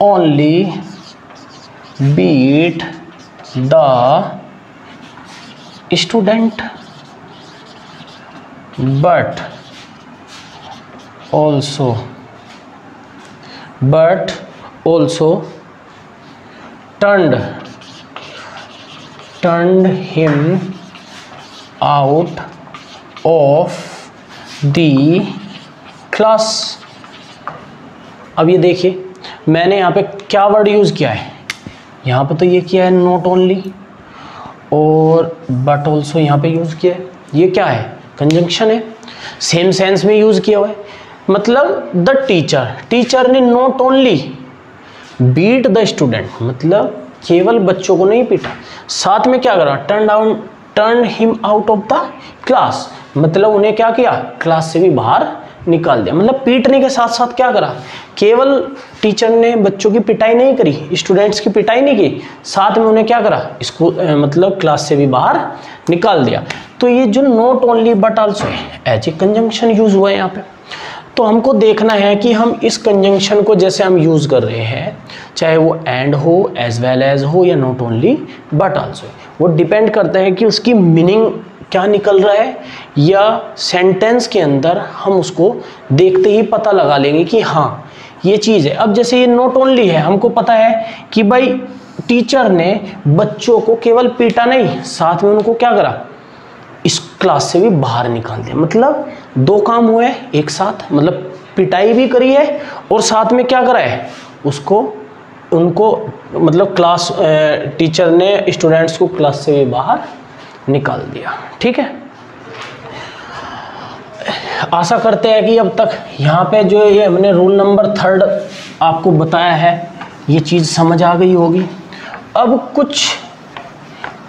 [SPEAKER 1] only beat the student, but also turned him out of the class। अब ये देखिए मैंने यहाँ पे क्या वर्ड यूज़ किया है, यहाँ पे तो ये किया है नॉट ओनली, और बट ऑल्सो यहाँ पे यूज़ किया है। ये क्या है, कंजंक्शन है, सेम सेंस में यूज़ किया हुआ है। मतलब द टीचर ने not only beat the student, मतलब केवल बच्चों को नहीं पीटा, साथ में क्या करा, turn him out of the class, मतलब उन्हें क्या किया, क्लास से भी बाहर निकाल दिया। मतलब पीटने के साथ साथ क्या करा, केवल टीचर ने बच्चों की पिटाई नहीं करी, स्टूडेंट्स की पिटाई नहीं की, साथ में उन्हें क्या करा, स्कूल मतलब क्लास से भी बाहर निकाल दिया। तो ये जो नॉट ओनली बट आल्सो है, एज ए कंजंक्शन यूज हुआ है यहाँ पे। तो हमको देखना है कि हम इस कंजंक्शन को जैसे हम यूज़ कर रहे हैं, चाहे वो एंड हो, एज वेल एज हो, या नॉट ओनली बट आल्सो, वो डिपेंड करता है कि उसकी मीनिंग क्या निकल रहा है, या सेंटेंस के अंदर हम उसको देखते ही पता लगा लेंगे कि हाँ ये चीज़ है। अब जैसे ये नॉट ओनली है, हमको पता है कि भाई टीचर ने बच्चों को केवल पीटा नहीं, साथ में उनको क्या करा, इस क्लास से भी बाहर निकाल दिया। मतलब दो काम हुए एक साथ, मतलब पिटाई भी करी है और साथ में क्या करा है, उनको मतलब क्लास टीचर ने स्टूडेंट्स को क्लास से भी बाहर निकाल दिया। ठीक है, आशा करते हैं कि अब तक यहाँ पे जो ये हमने रूल नंबर 3 आपको बताया है, ये चीज़ समझ आ गई होगी। अब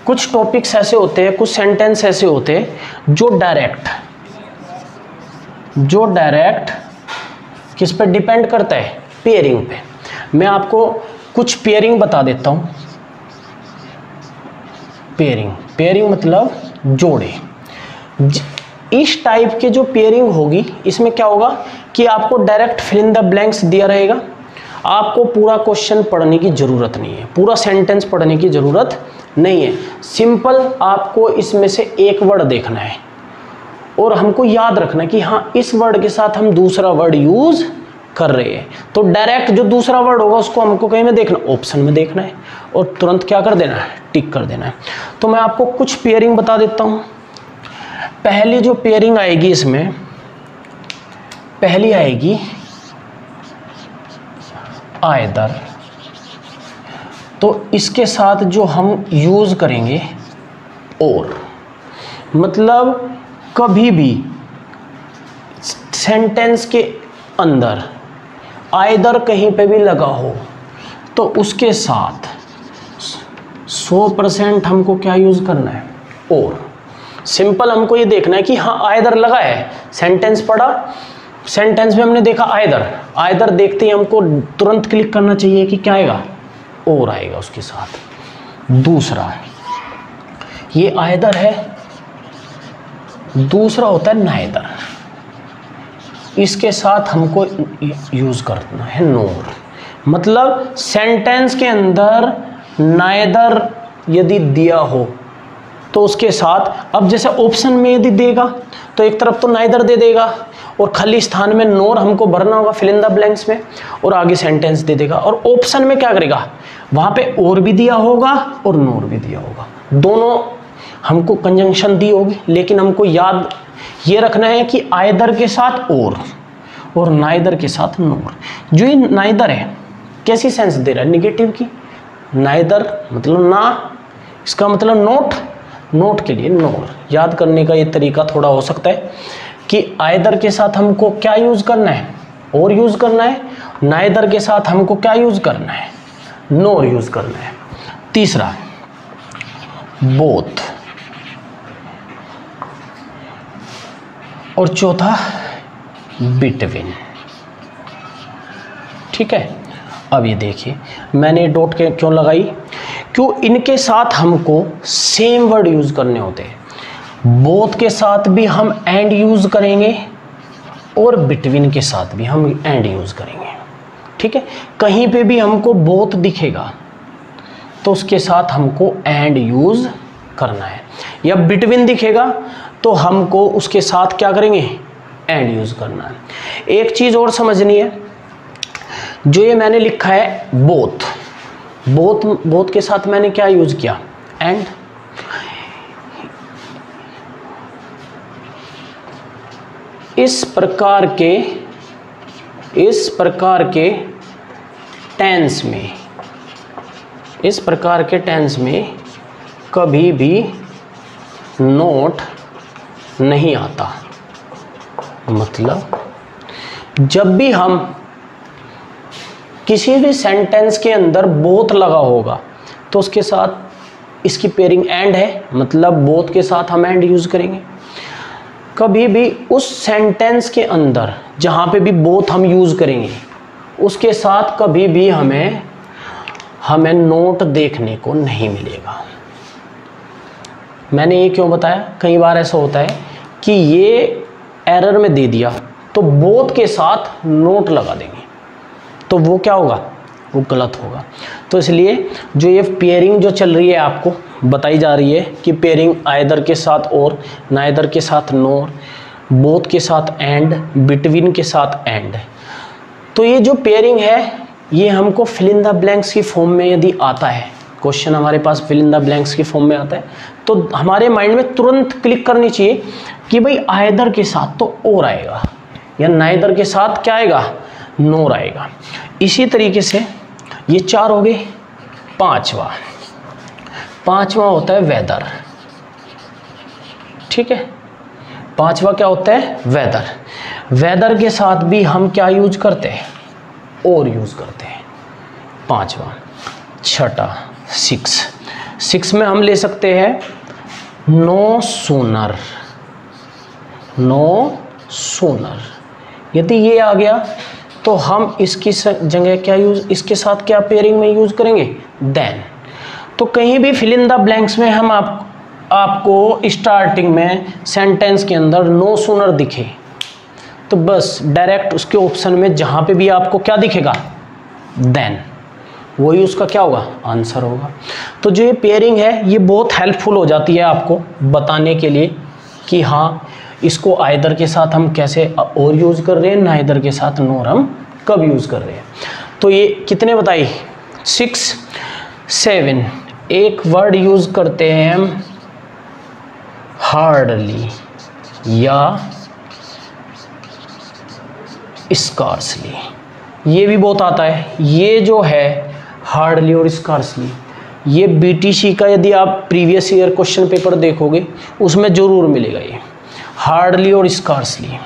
[SPEAKER 1] कुछ टॉपिक्स ऐसे होते हैं, कुछ सेंटेंस ऐसे होते हैं जो डायरेक्ट किस पे डिपेंड करता है, पेयरिंग पे। मैं आपको कुछ पेयरिंग बता देता हूँ। पेयरिंग मतलब जोड़े। इस टाइप के जो पेयरिंग होगी, इसमें क्या होगा कि आपको direct fill in the blanks दिया रहेगा, आपको पूरा क्वेश्चन पढ़ने की ज़रूरत नहीं है, पूरा सेंटेंस पढ़ने की ज़रूरत नहीं है। सिंपल आपको इसमें से एक वर्ड देखना है और हमको याद रखना है कि हाँ इस वर्ड के साथ हम दूसरा वर्ड यूज़ कर रहे हैं। तो डायरेक्ट जो दूसरा वर्ड होगा उसको हमको कहीं में देखना, ऑप्शन में देखना है और तुरंत क्या कर देना है, टिक कर देना है। तो मैं आपको कुछ पेयरिंग बता देता हूँ। पहली जो पेयरिंग आएगी इसमें, पहली आएगी आइदर। तो इसके साथ जो हम यूज़ करेंगे और, मतलब कभी भी सेंटेंस के अंदर आइदर कहीं पे भी लगा हो तो उसके साथ 100% हमको क्या यूज़ करना है, और। सिंपल हमको ये देखना है कि हाँ आइदर लगा है, सेंटेंस पढ़ा, सेंटेंस में हमने देखा आइदर देखते ही हमको तुरंत क्लिक करना चाहिए कि क्या आएगा, और आएगा उसके साथ। दूसरा ये आइदर है, दूसरा होता है नाइदर, इसके साथ हमको यूज करना है नोर। मतलब सेंटेंस के अंदर नाइदर यदि दिया हो तो उसके साथ, अब जैसे ऑप्शन में यदि देगा तो एक तरफ तो नाइदर दे देगा और खाली स्थान में नोर हमको भरना होगा फिल इन द ब्लैंक्स में, और आगे सेंटेंस दे देगा। और ऑप्शन में क्या करेगा, वहाँ पे और भी दिया होगा और नोर भी दिया होगा, दोनों हमको कंजंक्शन दी होगी। लेकिन हमको याद ये रखना है कि आइदर के साथ और नाइदर के साथ नोर। जो ये नाइदर है कैसी सेंस दे रहा है, निगेटिव की। नाइदर मतलब ना, इसका मतलब नोट के लिए नोर। याद करने का ये तरीका थोड़ा हो सकता है कि आइदर के साथ हमको क्या यूज़ करना है, और यूज़ करना है, नाइदर के साथ हमको क्या यूज़ करना है, नोर यूज़ करना है। तीसरा बोथ, और चौथा बिटवीन। ठीक है, अब ये देखिए मैंने डॉट के क्यों लगाई, क्यों इनके साथ हमको सेम वर्ड यूज़ करने होते हैं। बोथ के साथ भी हम एंड यूज़ करेंगे और बिटवीन के साथ भी हम एंड यूज़ करेंगे। ठीक है, कहीं पे भी हमको बोथ दिखेगा तो उसके साथ हमको एंड यूज़ करना है, या बिटवीन दिखेगा तो हमको उसके साथ क्या करेंगे, एंड यूज करना है। एक चीज और समझनी है, जो ये मैंने लिखा है बोथ, बोथ के साथ मैंने क्या यूज किया, एंड। इस प्रकार के टेंस में कभी भी नोट नहीं आता। मतलब जब भी हम किसी भी सेंटेंस के अंदर बोथ लगा होगा तो उसके साथ इसकी पेयरिंग एंड है, मतलब बोथ के साथ हम एंड यूज करेंगे। कभी भी उस सेंटेंस के अंदर जहाँ पे भी बोथ हम यूज करेंगे उसके साथ कभी भी हमें नोट देखने को नहीं मिलेगा। मैंने ये क्यों बताया, कई बार ऐसा होता है कि ये एरर में दे दिया तो बोथ के साथ नोट लगा देंगे, तो वो क्या होगा, वो गलत होगा। तो इसलिए जो ये पेयरिंग जो चल रही है आपको बताई जा रही है कि पेयरिंग आइदर के साथ और, नाइदर के साथ नोर, बोथ के साथ एंड, बिटवीन के साथ एंड। तो ये जो पेयरिंग है ये हमको फिल इन द ब्लैंक्स की फॉर्म में यदि आता है, क्वेश्चन हमारे पास फिल इन द ब्लैंक्स की फॉर्म में आता है, तो हमारे माइंड में तुरंत क्लिक करनी चाहिए कि भाई आइदर के साथ तो और आएगा, या नाइदर के साथ क्या आएगा, नोर आएगा। इसी तरीके से ये 4 हो गए। पांचवा होता है वेदर। ठीक है, पांचवा क्या होता है, वेदर। वेदर के साथ भी हम क्या यूज करते हैं, और यूज करते हैं। पांचवा। छठा 6 में हम ले सकते हैं नो सूनर। यदि ये आ गया तो हम इसकी जगह क्या यूज, इसके साथ क्या पेयरिंग में यूज करेंगे, देन। तो कहीं भी फिल इन द ब्लैंक्स में हम आपको स्टार्टिंग में सेंटेंस के अंदर नो सूनर दिखे तो बस डायरेक्ट उसके ऑप्शन में जहां पे भी आपको क्या दिखेगा, देन, वही उसका क्या होगा, आंसर होगा। तो जो ये पेयरिंग है ये बहुत हेल्पफुल हो जाती है आपको बताने के लिए कि हाँ इसको आइदर के साथ हम कैसे और यूज कर रहे हैं, नाइदर के साथ नोर हम कब यूज कर रहे हैं। तो ये कितने बताई, 6, 7। एक वर्ड यूज करते हैं हम हार्डली या स्कार्सली, ये भी बहुत आता है। ये जो है हार्डली और स्कार्सली, ये बीटीसी का यदि आप प्रीवियस ईयर क्वेश्चन पेपर देखोगे उसमें जरूर मिलेगा ये हार्डली और स्कार्सली।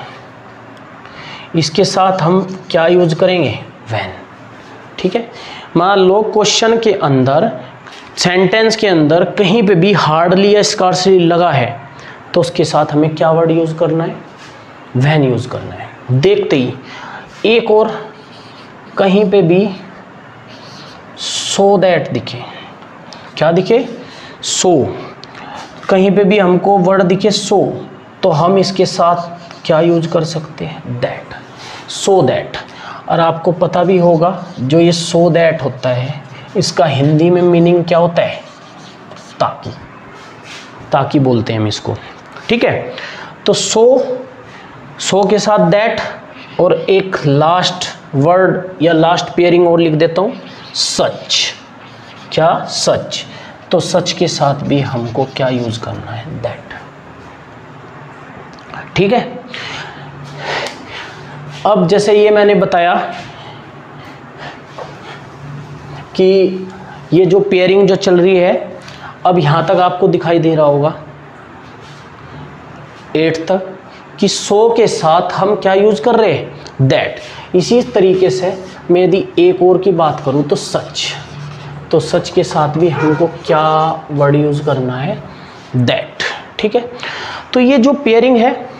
[SPEAKER 1] इसके साथ हम क्या यूज करेंगे, व्हेन। ठीक है, मान लो क्वेश्चन के अंदर सेंटेंस के अंदर कहीं पे भी हार्डली या स्कार्सली लगा है तो उसके साथ हमें क्या वर्ड यूज करना है, व्हेन यूज करना है। देखते ही एक और कहीं पे भी सो दैट दिखे, क्या दिखे, सो, कहीं पे भी हमको वर्ड दिखे सो तो हम इसके साथ क्या यूज कर सकते हैं, दैट, सो दैट। और आपको पता भी होगा जो ये सो दैट होता है इसका हिंदी में मीनिंग क्या होता है, ताकि, ताकि बोलते हैं हम इसको। ठीक है, तो सो के साथ दैट, और एक लास्ट वर्ड या लास्ट पेयरिंग और लिख देता हूँ, सच। क्या, सच। तो सच के साथ भी हमको क्या यूज करना है, दैट। ठीक है, अब जैसे ये मैंने बताया कि ये जो पेयरिंग जो चल रही है, अब यहां तक आपको दिखाई दे रहा होगा 8 तक कि सो के साथ हम क्या यूज कर रहे हैं, दैट। इसी तरीके से मैं यदि एक और की बात करूं तो सच, तो सच के साथ भी हमको क्या वर्ड यूज करना है, दैट। ठीक है, तो ये जो पेयरिंग है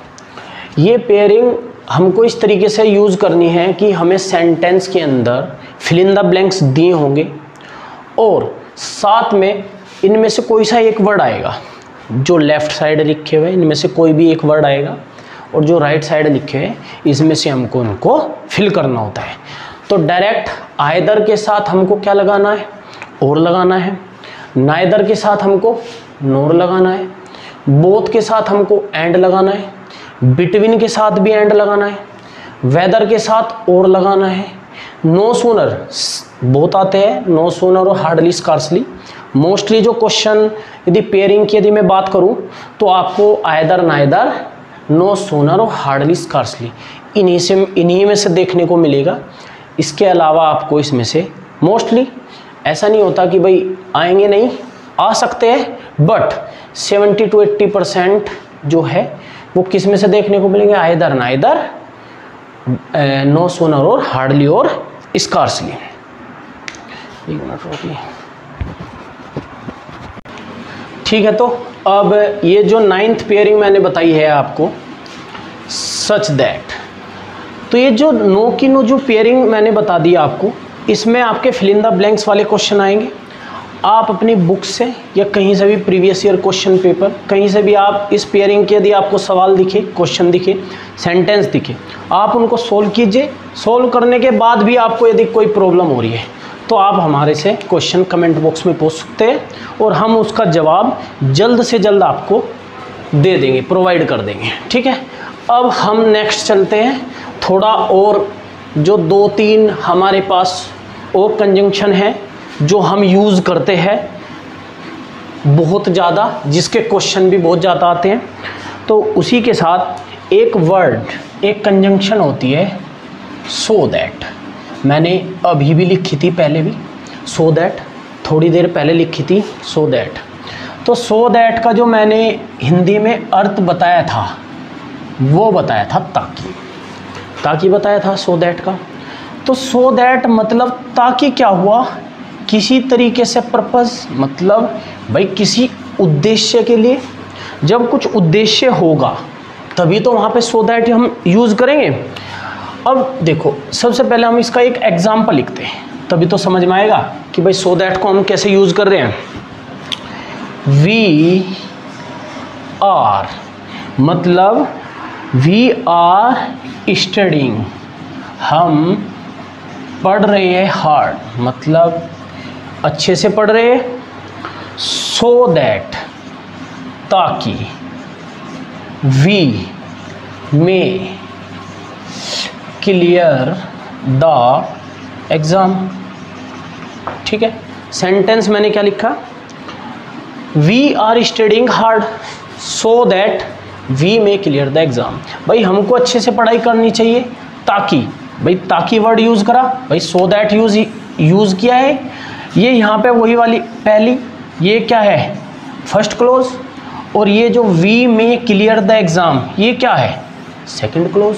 [SPEAKER 1] ये पेयरिंग हमको इस तरीके से यूज करनी है कि हमें सेंटेंस के अंदर फिल इन द ब्लैंक्स दिए होंगे और साथ में इनमें से कोई सा एक वर्ड आएगा, जो लेफ्ट साइड लिखे हुए इनमें से कोई भी एक वर्ड आएगा और जो राइट साइड लिखे हुए इसमें से हमको उनको फिल करना होता है। तो डायरेक्ट आइदर के साथ हमको क्या लगाना है, और लगाना है, नाइदर के साथ हमको नोर लगाना है, बोथ के साथ हमको एंड लगाना है, बिटवीन के साथ भी एंड लगाना है, वेदर के साथ और लगाना है, नो सूनर बोथ आते हैं, नो सूनर और हार्डली स्कार्सली। मोस्टली जो क्वेश्चन यदि पेयरिंग की यदि मैं बात करूं तो आपको आइदर नाइदर, नो सूनर और हार्डली स्कार्सली इन्हीं में से देखने को मिलेगा। इसके अलावा आपको इसमें से मोस्टली ऐसा नहीं होता कि भाई आएंगे नहीं, आ सकते हैं, बट 70 to 80% जो है वो किस में से देखने को मिलेंगे, आइदर नाइदर, नो सूनर और हार्डली और स्कार्सली। एक मिनट रोकिए। ठीक है, तो अब ये जो 9th पेयरिंग मैंने बताई है आपको, सच दैट, तो ये जो नो की नो जो पेयरिंग मैंने बता दी आपको, इसमें आपके फिल इन द ब्लैंक्स वाले क्वेश्चन आएंगे। आप अपनी बुक से या कहीं से भी प्रीवियस ईयर क्वेश्चन पेपर कहीं से भी आप इस पेयरिंग के यदि आपको सवाल दिखे, क्वेश्चन दिखे, सेंटेंस दिखे, आप उनको सोल्व कीजिए। सोल्व करने के बाद भी आपको यदि कोई प्रॉब्लम हो रही है तो आप हमारे से क्वेश्चन कमेंट बॉक्स में पूछ सकते हैं और हम उसका जवाब जल्द से जल्द आपको दे देंगे, प्रोवाइड कर देंगे। ठीक है, अब हम नेक्स्ट चलते हैं। थोड़ा और जो 2-3 हमारे पास और कंजंक्शन है जो हम यूज़ करते हैं बहुत ज़्यादा, जिसके क्वेश्चन भी बहुत ज़्यादा आते हैं, तो उसी के साथ एक वर्ड, एक कंजंक्शन होती है सो दैट। मैंने अभी भी लिखी थी, पहले भी सो दैट, थोड़ी देर पहले लिखी थी सो दैट। तो सो दैट का जो मैंने हिंदी में अर्थ बताया था वो बताया था ताकि बताया था सो दैट का। तो सो दैट मतलब ताकि क्या हुआ, किसी तरीके से पर्पस, मतलब भाई किसी उद्देश्य के लिए, जब कुछ उद्देश्य होगा तभी तो वहाँ पे सो दैट हम यूज़ करेंगे। अब देखो, सबसे पहले हम इसका एक एग्जाम्पल लिखते हैं, तभी तो समझ में आएगा कि भाई सो दैट को हम कैसे यूज़ कर रहे हैं। वी आर मतलब वी आर स्टडिंग, हम पढ़ रहे हैं, हार्ड मतलब अच्छे से पढ़ रहे हैं, सो दैट ताकि, we may clear the exam. ठीक है, सेंटेंस मैंने क्या लिखा, we are studying hard so that we may clear the exam. भाई हमको अच्छे से पढ़ाई करनी चाहिए ताकि, भाई ताकि वर्ड यूज़ करा, भाई सो दैट यूज़ किया है, ये यहाँ पे वही वाली पहली, ये क्या है फर्स्ट क्लोज, और ये जो we may clear the exam ये क्या है सेकंड क्लोज।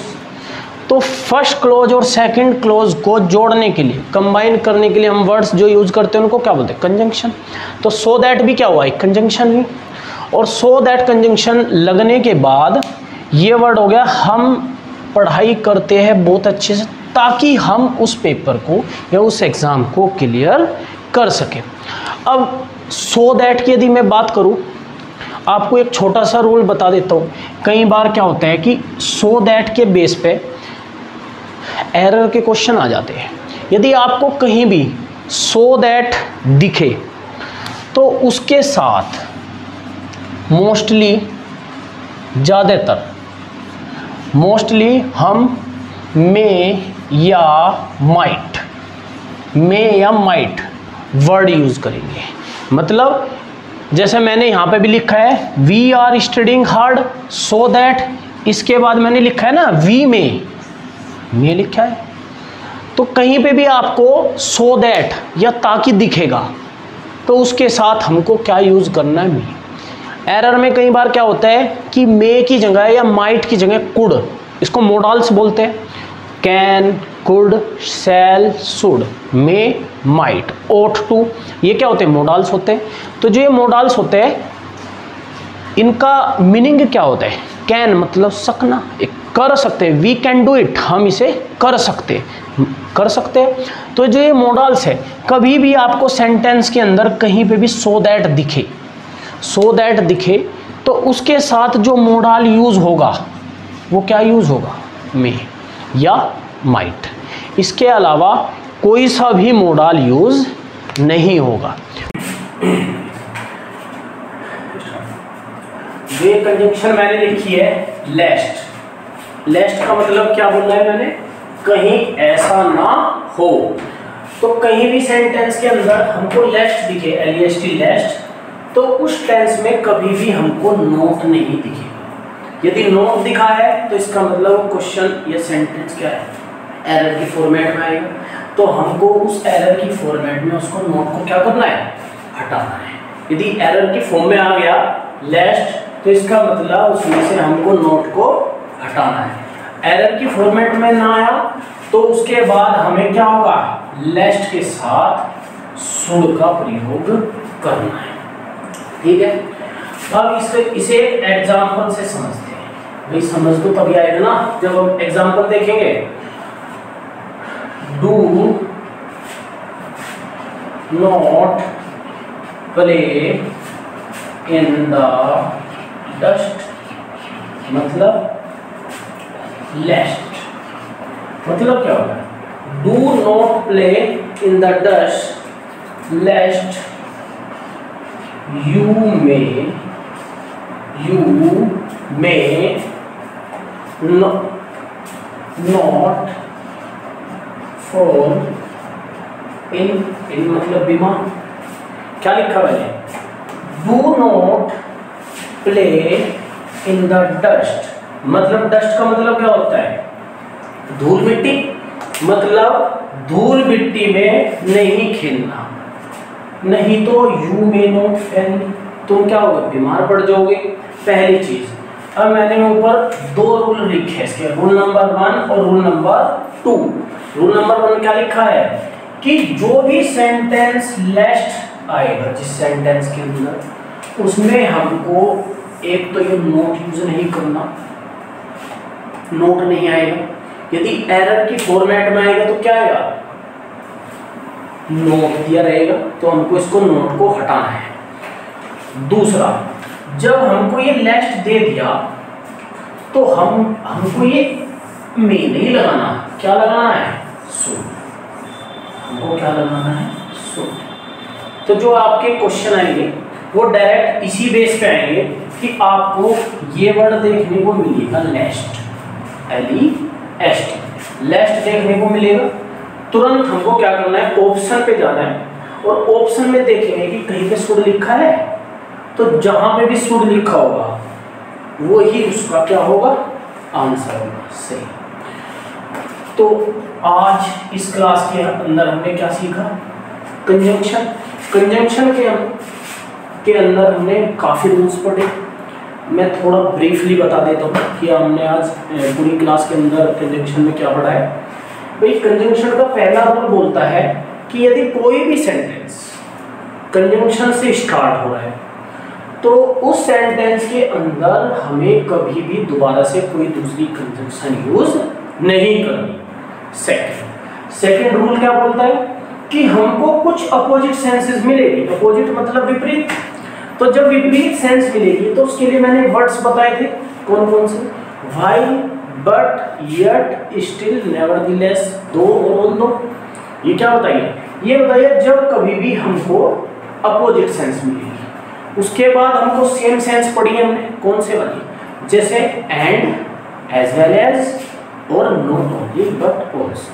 [SPEAKER 1] तो फर्स्ट क्लोज और सेकंड क्लोज को जोड़ने के लिए, कंबाइन करने के लिए हम वर्ड्स जो यूज़ करते हैं उनको क्या बोलते हैं, कंजंक्शन। तो सो दैट भी क्या हुआ, एक कंजंक्शन हुई, और सो दैट कंजंक्शन लगने के बाद ये वर्ड हो गया हम पढ़ाई करते हैं बहुत अच्छे से ताकि हम उस पेपर को या उस एग्ज़ाम को क्लियर कर सके। अब सो दैट की यदि मैं बात करूं, आपको एक छोटा सा रूल बता देता हूं। कई बार क्या होता है कि सो दैट के बेस पे एरर के क्वेश्चन आ जाते हैं। यदि आपको कहीं भी सो दैट दिखे तो उसके साथ मोस्टली हम मे या माइट वर्ड यूज़ करेंगे। मतलब जैसे मैंने यहाँ पे भी लिखा है we are studying hard so that, इसके बाद मैंने लिखा है ना वी में लिखा है, तो कहीं पे भी आपको सो दैट या ताकि दिखेगा तो उसके साथ हमको क्या यूज़ करना है, मे। एरर में कई बार क्या होता है कि मे की जगह या माइट की जगह कुड, इसको मोडाल्स बोलते हैं, can, could, shall, should, may, might, ought to, ये क्या होते हैं मोडाल्स होते हैं। तो जो ये मोडाल्स होते हैं इनका मीनिंग क्या होता है, कैन मतलब सकना, एक कर सकते हैं, वी कैन डू इट, हम इसे कर सकते हैं। तो जो ये मोडाल्स है, कभी भी आपको सेंटेंस के अंदर कहीं पे भी सो दैट दिखे तो उसके साथ जो मोडाल यूज़ होगा वो क्या यूज़ होगा, मे या माइट। इसके अलावा कोई सा भी मोडाल यूज़ नहीं होगा। जो ये कंजंक्शन मैंने लिखी है लेस्ट, लेस्ट का मतलब क्या बोलना है मैंने, कहीं ऐसा ना हो। तो कहीं भी सेंटेंस के अंदर हमको लेस्ट दिखे, LEST लेस्ट, तो उस टेंस में कभी भी हमको नोट नहीं दिखेगा। यदि नोट दिखा है तो इसका मतलब क्वेश्चन या सेंटेंस क्या है, एरर की फॉर्मेट में आएगा। तो हमको उस एरर की फॉर्मेट में उसको नोट को क्या करना है, हटाना है। यदि एरर की फॉर्म में आ गया लेस्ट, तो इसका मतलब उसमें से हमको नोट को हटाना है। एरर की फॉर्मेट में ना आया तो उसके बाद हमें क्या होगा, लेस्ट के साथ शुड का प्रयोग करना है। ठीक है, अब इसे एग्जाम्पल से समझते हैं। भाई समझ तो तभी आएगा ना जब हम एग्जाम्पल देखेंगे। Do not play in the dust मतलब लेस्ट, मतलब क्या होगा, do not play in the dust lest you may not fall in मतलब बीमार। क्या लिखा मैंने, do not play in the dust, मतलब डस्ट का मतलब क्या होता है, धूल मिट्टी, मतलब धूल मिट्टी में नहीं खेलना, नहीं तो यू मे नॉट फेल, तुम क्या होगे, बीमार पड़ जाओगे। पहली चीज, अब मैंने ऊपर दो रूल लिखे इसके, रूल नंबर 1 और रूल नंबर 2। रूल नंबर 1 क्या लिखा है कि जो भी सेंटेंस लेस्ट आएगा जिस सेंटेंस के अंदर, उसमें हमको एक तो ये नोट यूज नहीं करना, नोट नहीं आएगा। यदि एरर की फॉर्मेट में आएगा तो क्या आएगा, नोट दिया रहेगा, तो हमको इसको नोट को हटाना है। दूसरा, जब हमको ये लेस्ट दे दिया तो हमको ये में नहीं लगाना, क्या लगाना है, शुड, हमको क्या लगाना है, शुड। तो जो आपके क्वेश्चन आएंगे वो डायरेक्ट इसी बेस पे आएंगे कि आपको ये वर्ड देखने को मिलेगा लेस्ट, LEST, लेस्ट देखने को मिलेगा। तुरंत हमको क्या करना है, ऑप्शन पे जाना है और ऑप्शन में देखेंगे कि कहीं पे शुड लिखा है, तो जहां पे भी शुड लिखा होगा वो ही उसका क्या होगा, आंसर होगा, सही। तो आज इस क्लास के अंदर हमने क्या सीखा, कंजंक्शन। कंजंक्शन के अंदर हमने काफ़ी रूल्स पढ़े। मैं थोड़ा ब्रीफली बता देता हूँ कि हमने आज पूरी क्लास के अंदर कंजंक्शन में क्या पढ़ा है। भाई कंजंक्शन का पहला रूल बोलता है कि यदि कोई भी सेंटेंस कंजंक्शन से स्टार्ट हो रहा है तो उस सेंटेंस के अंदर हमें कभी भी दोबारा से कोई दूसरी कंजंक्शन यूज नहीं करनी। सेकंड रूल क्या बोलता है कि हमको कुछ अपोजिट सेंसेस मिलेगी, अपोजिट मतलब विपरीत। तो जब विपरीत सेंस मिलेगी तो उसके लिए मैंने वर्ड्स बताए थे, कौन कौन से, while, but, yet, still, nevertheless, दो और ऑल्दो। ये क्या बताइए, ये बताइए जब कभी भी हमको अपोजिट सेंस मिलेगी। उसके बाद हमको सेम सेंस पढ़ी है हमने, कौन से वाली, जैसे एंड, एज वेल एज और नॉट ओनली बट ऑल्सो।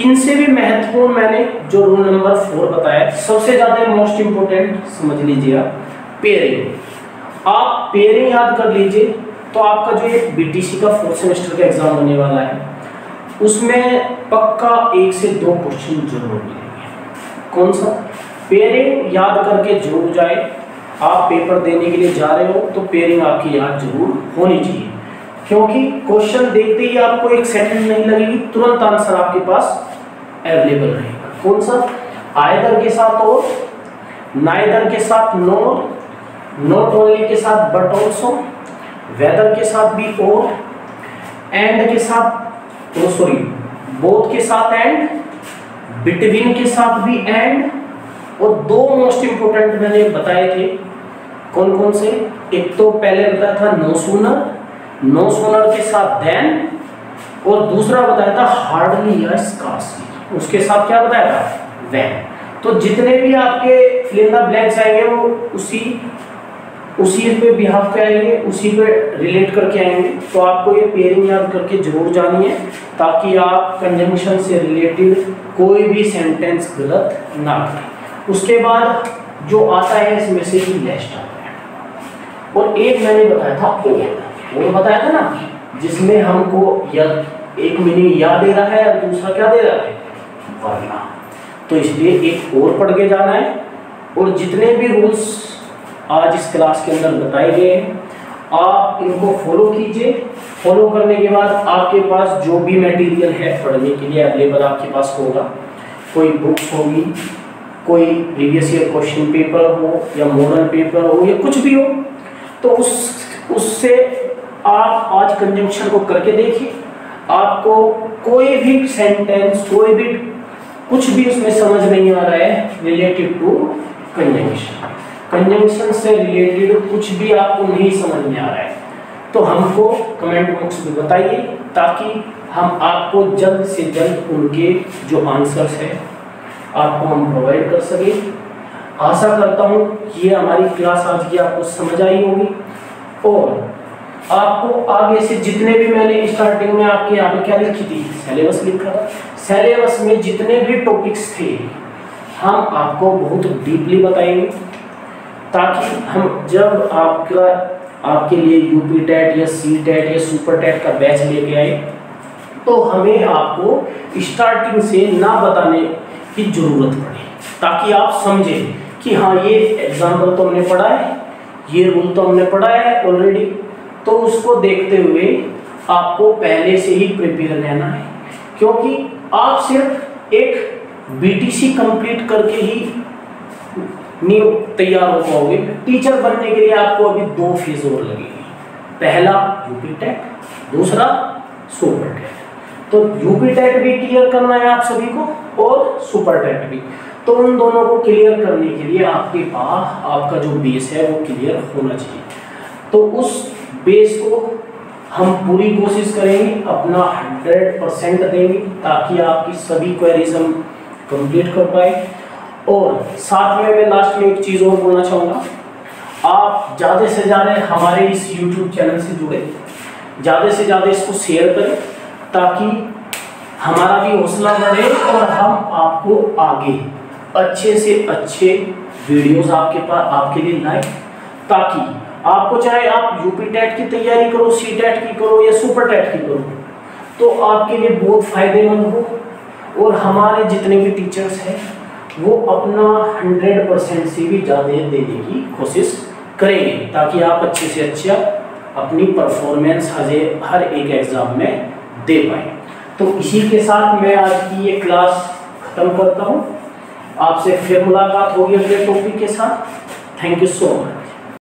[SPEAKER 1] इनसे भी महत्वपूर्ण मैंने जो रूल नंबर 4 बताया, सबसे ज्यादा मोस्ट इंपोर्टेंट समझ लीजिए आप, पेयरिंग। आप पेयरिंग याद कर लीजिए तो आपका जो ये BTC का 4th सेमेस्टर का एग्जाम होने वाला है उसमें पक्का 1 से 2 क्वेश्चन जरूर मिलेंगे। कौन सा, पेयरिंग याद करके जरूर जाए। आप पेपर देने के लिए जा रहे हो तो पेयरिंग आपकी याद जरूर होनी चाहिए, क्योंकि क्वेश्चन देखते ही आपको 1 सेकंड नहीं लगेगी, तुरंत आंसर आपके पास अवेलेबल रहेगा। कौन सा, आइदर के साथ और, नाइदर के साथ नोर, नॉट ओनली के साथ बट ऑल्सो, वेदर के साथ भी और, एंड के साथ, सॉरी बोथ के साथ एंड, बिटवीन के साथ भी एंड, और 2 मोस्ट इंपोर्टेंट मैंने बताए थे, कौन कौन से, एक तो पहले बताया था नो सूनर, नो सूनर के साथ देन, और दूसरा बताया था हार्डली या स्कार्सली, उसके साथ क्या बताया था, व्हेन। तो जितने भी आपके फिल इन द ब्लैंक्स आएंगे वो उसी उसी पे बिहाफ पे आएंगे, उसी पे रिलेट करके आएंगे। तो आपको ये पेयरिंग याद करके जरूर जानी है, ताकि आप कंजंक्शन से रिलेटेड कोई भी सेंटेंस गलत ना करें। उसके बाद जो आता है इसमें से ही लेस्ट आता है। और एक मैंने बताया था और बताया था ना, जिसमें हमको या एक मीनिंग या दे रहा है और दूसरा क्या दे रहा है, वरना। तो इसलिए एक और पढ़ के जाना है। और जितने भी रूल्स आज इस क्लास के अंदर बताए गए हैं आप इनको फॉलो कीजिए। फॉलो करने के बाद आपके पास जो भी मटेरियल है पढ़ने के लिए अवेलेबल आपके पास होगा, कोई बुक्स होगी, कोई प्रीवियस ईयर क्वेश्चन पेपर हो या मॉडल पेपर हो या कुछ भी हो, तो उससे आप आज कंजंक्शन को करके देखिए। आपको कोई भी सेंटेंस, कोई भी कुछ भी उसमें समझ नहीं आ रहा है रिलेटेड टू कंजंक्शन, कंजंक्शन से रिलेटेड कुछ भी आपको नहीं समझ में आ रहा है, तो हमको कमेंट बॉक्स में बताइए, ताकि हम आपको जल्द से जल्द उनके जो आंसर्स है आपको हम प्रोवाइड कर सके। आशा करता हूँ ये हमारी क्लास आज की आपको समझ आई होगी। और आपको आगे से जितने भी मैंने स्टार्टिंग में आपके यहाँ पे क्या लिखी थी, सिलेबस लिखा था, सिलेबस में जितने भी टॉपिक्स थे हम आपको बहुत डीपली बताएंगे, ताकि हम जब आपके लिए यूपी टेट या सी टेट या सुपर टेट का बैच लेके आए, तो हमें आपको स्टार्टिंग से ना बताने की जरूरत पड़े, ताकि आप समझें कि हाँ ये एग्जाम्पल तो हमने पढ़ा है, ये रूल तो हमने पढ़ा है ऑलरेडी, तो उसको देखते हुए आपको पहले से ही प्रिपेयर रहना है। क्योंकि आप सिर्फ एक बीटीसी कंप्लीट करके ही नहीं तैयार हो पाओगे, टीचर बनने के लिए आपको अभी 2 फेज और लगेंगे। पहला यूपी टेट, दूसरा सुपर टेट। तो यूपी टेट भी क्लियर करना है आप सभी को और सुपर टेट भी। तो उन दोनों को क्लियर करने के लिए आपके पास आपका जो बेस है वो क्लियर होना चाहिए। तो उस बेस को हम पूरी कोशिश करेंगे, अपना 100% देंगे, ताकि आपकी सभी क्वेरीज हम कंप्लीट कर पाए। और साथ में मैं लास्ट में एक चीज़ और बोलना चाहूँगा, आप ज़्यादा से ज़्यादा हमारे इस YouTube चैनल से जुड़े, ज़्यादा से ज़्यादा इसको शेयर करें, ताकि हमारा भी हौसला बढ़े और हम आपको आगे अच्छे से अच्छे वीडियोस आपके लिए लाएं, ताकि आपको चाहे आप यूपी टेट की तैयारी करो, सी टेट की करो या सुपर टेट की करो, तो आपके लिए बहुत फायदेमंद हो। और हमारे जितने भी टीचर्स हैं वो अपना 100% से भी ज़्यादा देने की कोशिश करेंगे, ताकि आप अच्छे से अच्छा अपनी परफॉर्मेंस हर एक एग्ज़ाम में दे पाएँ। तो इसी के साथ मैं आज की ये क्लास ख़त्म करता हूँ। आपसे फिर मुलाकात होगी अगले टॉपिक के साथ। Thank you so much.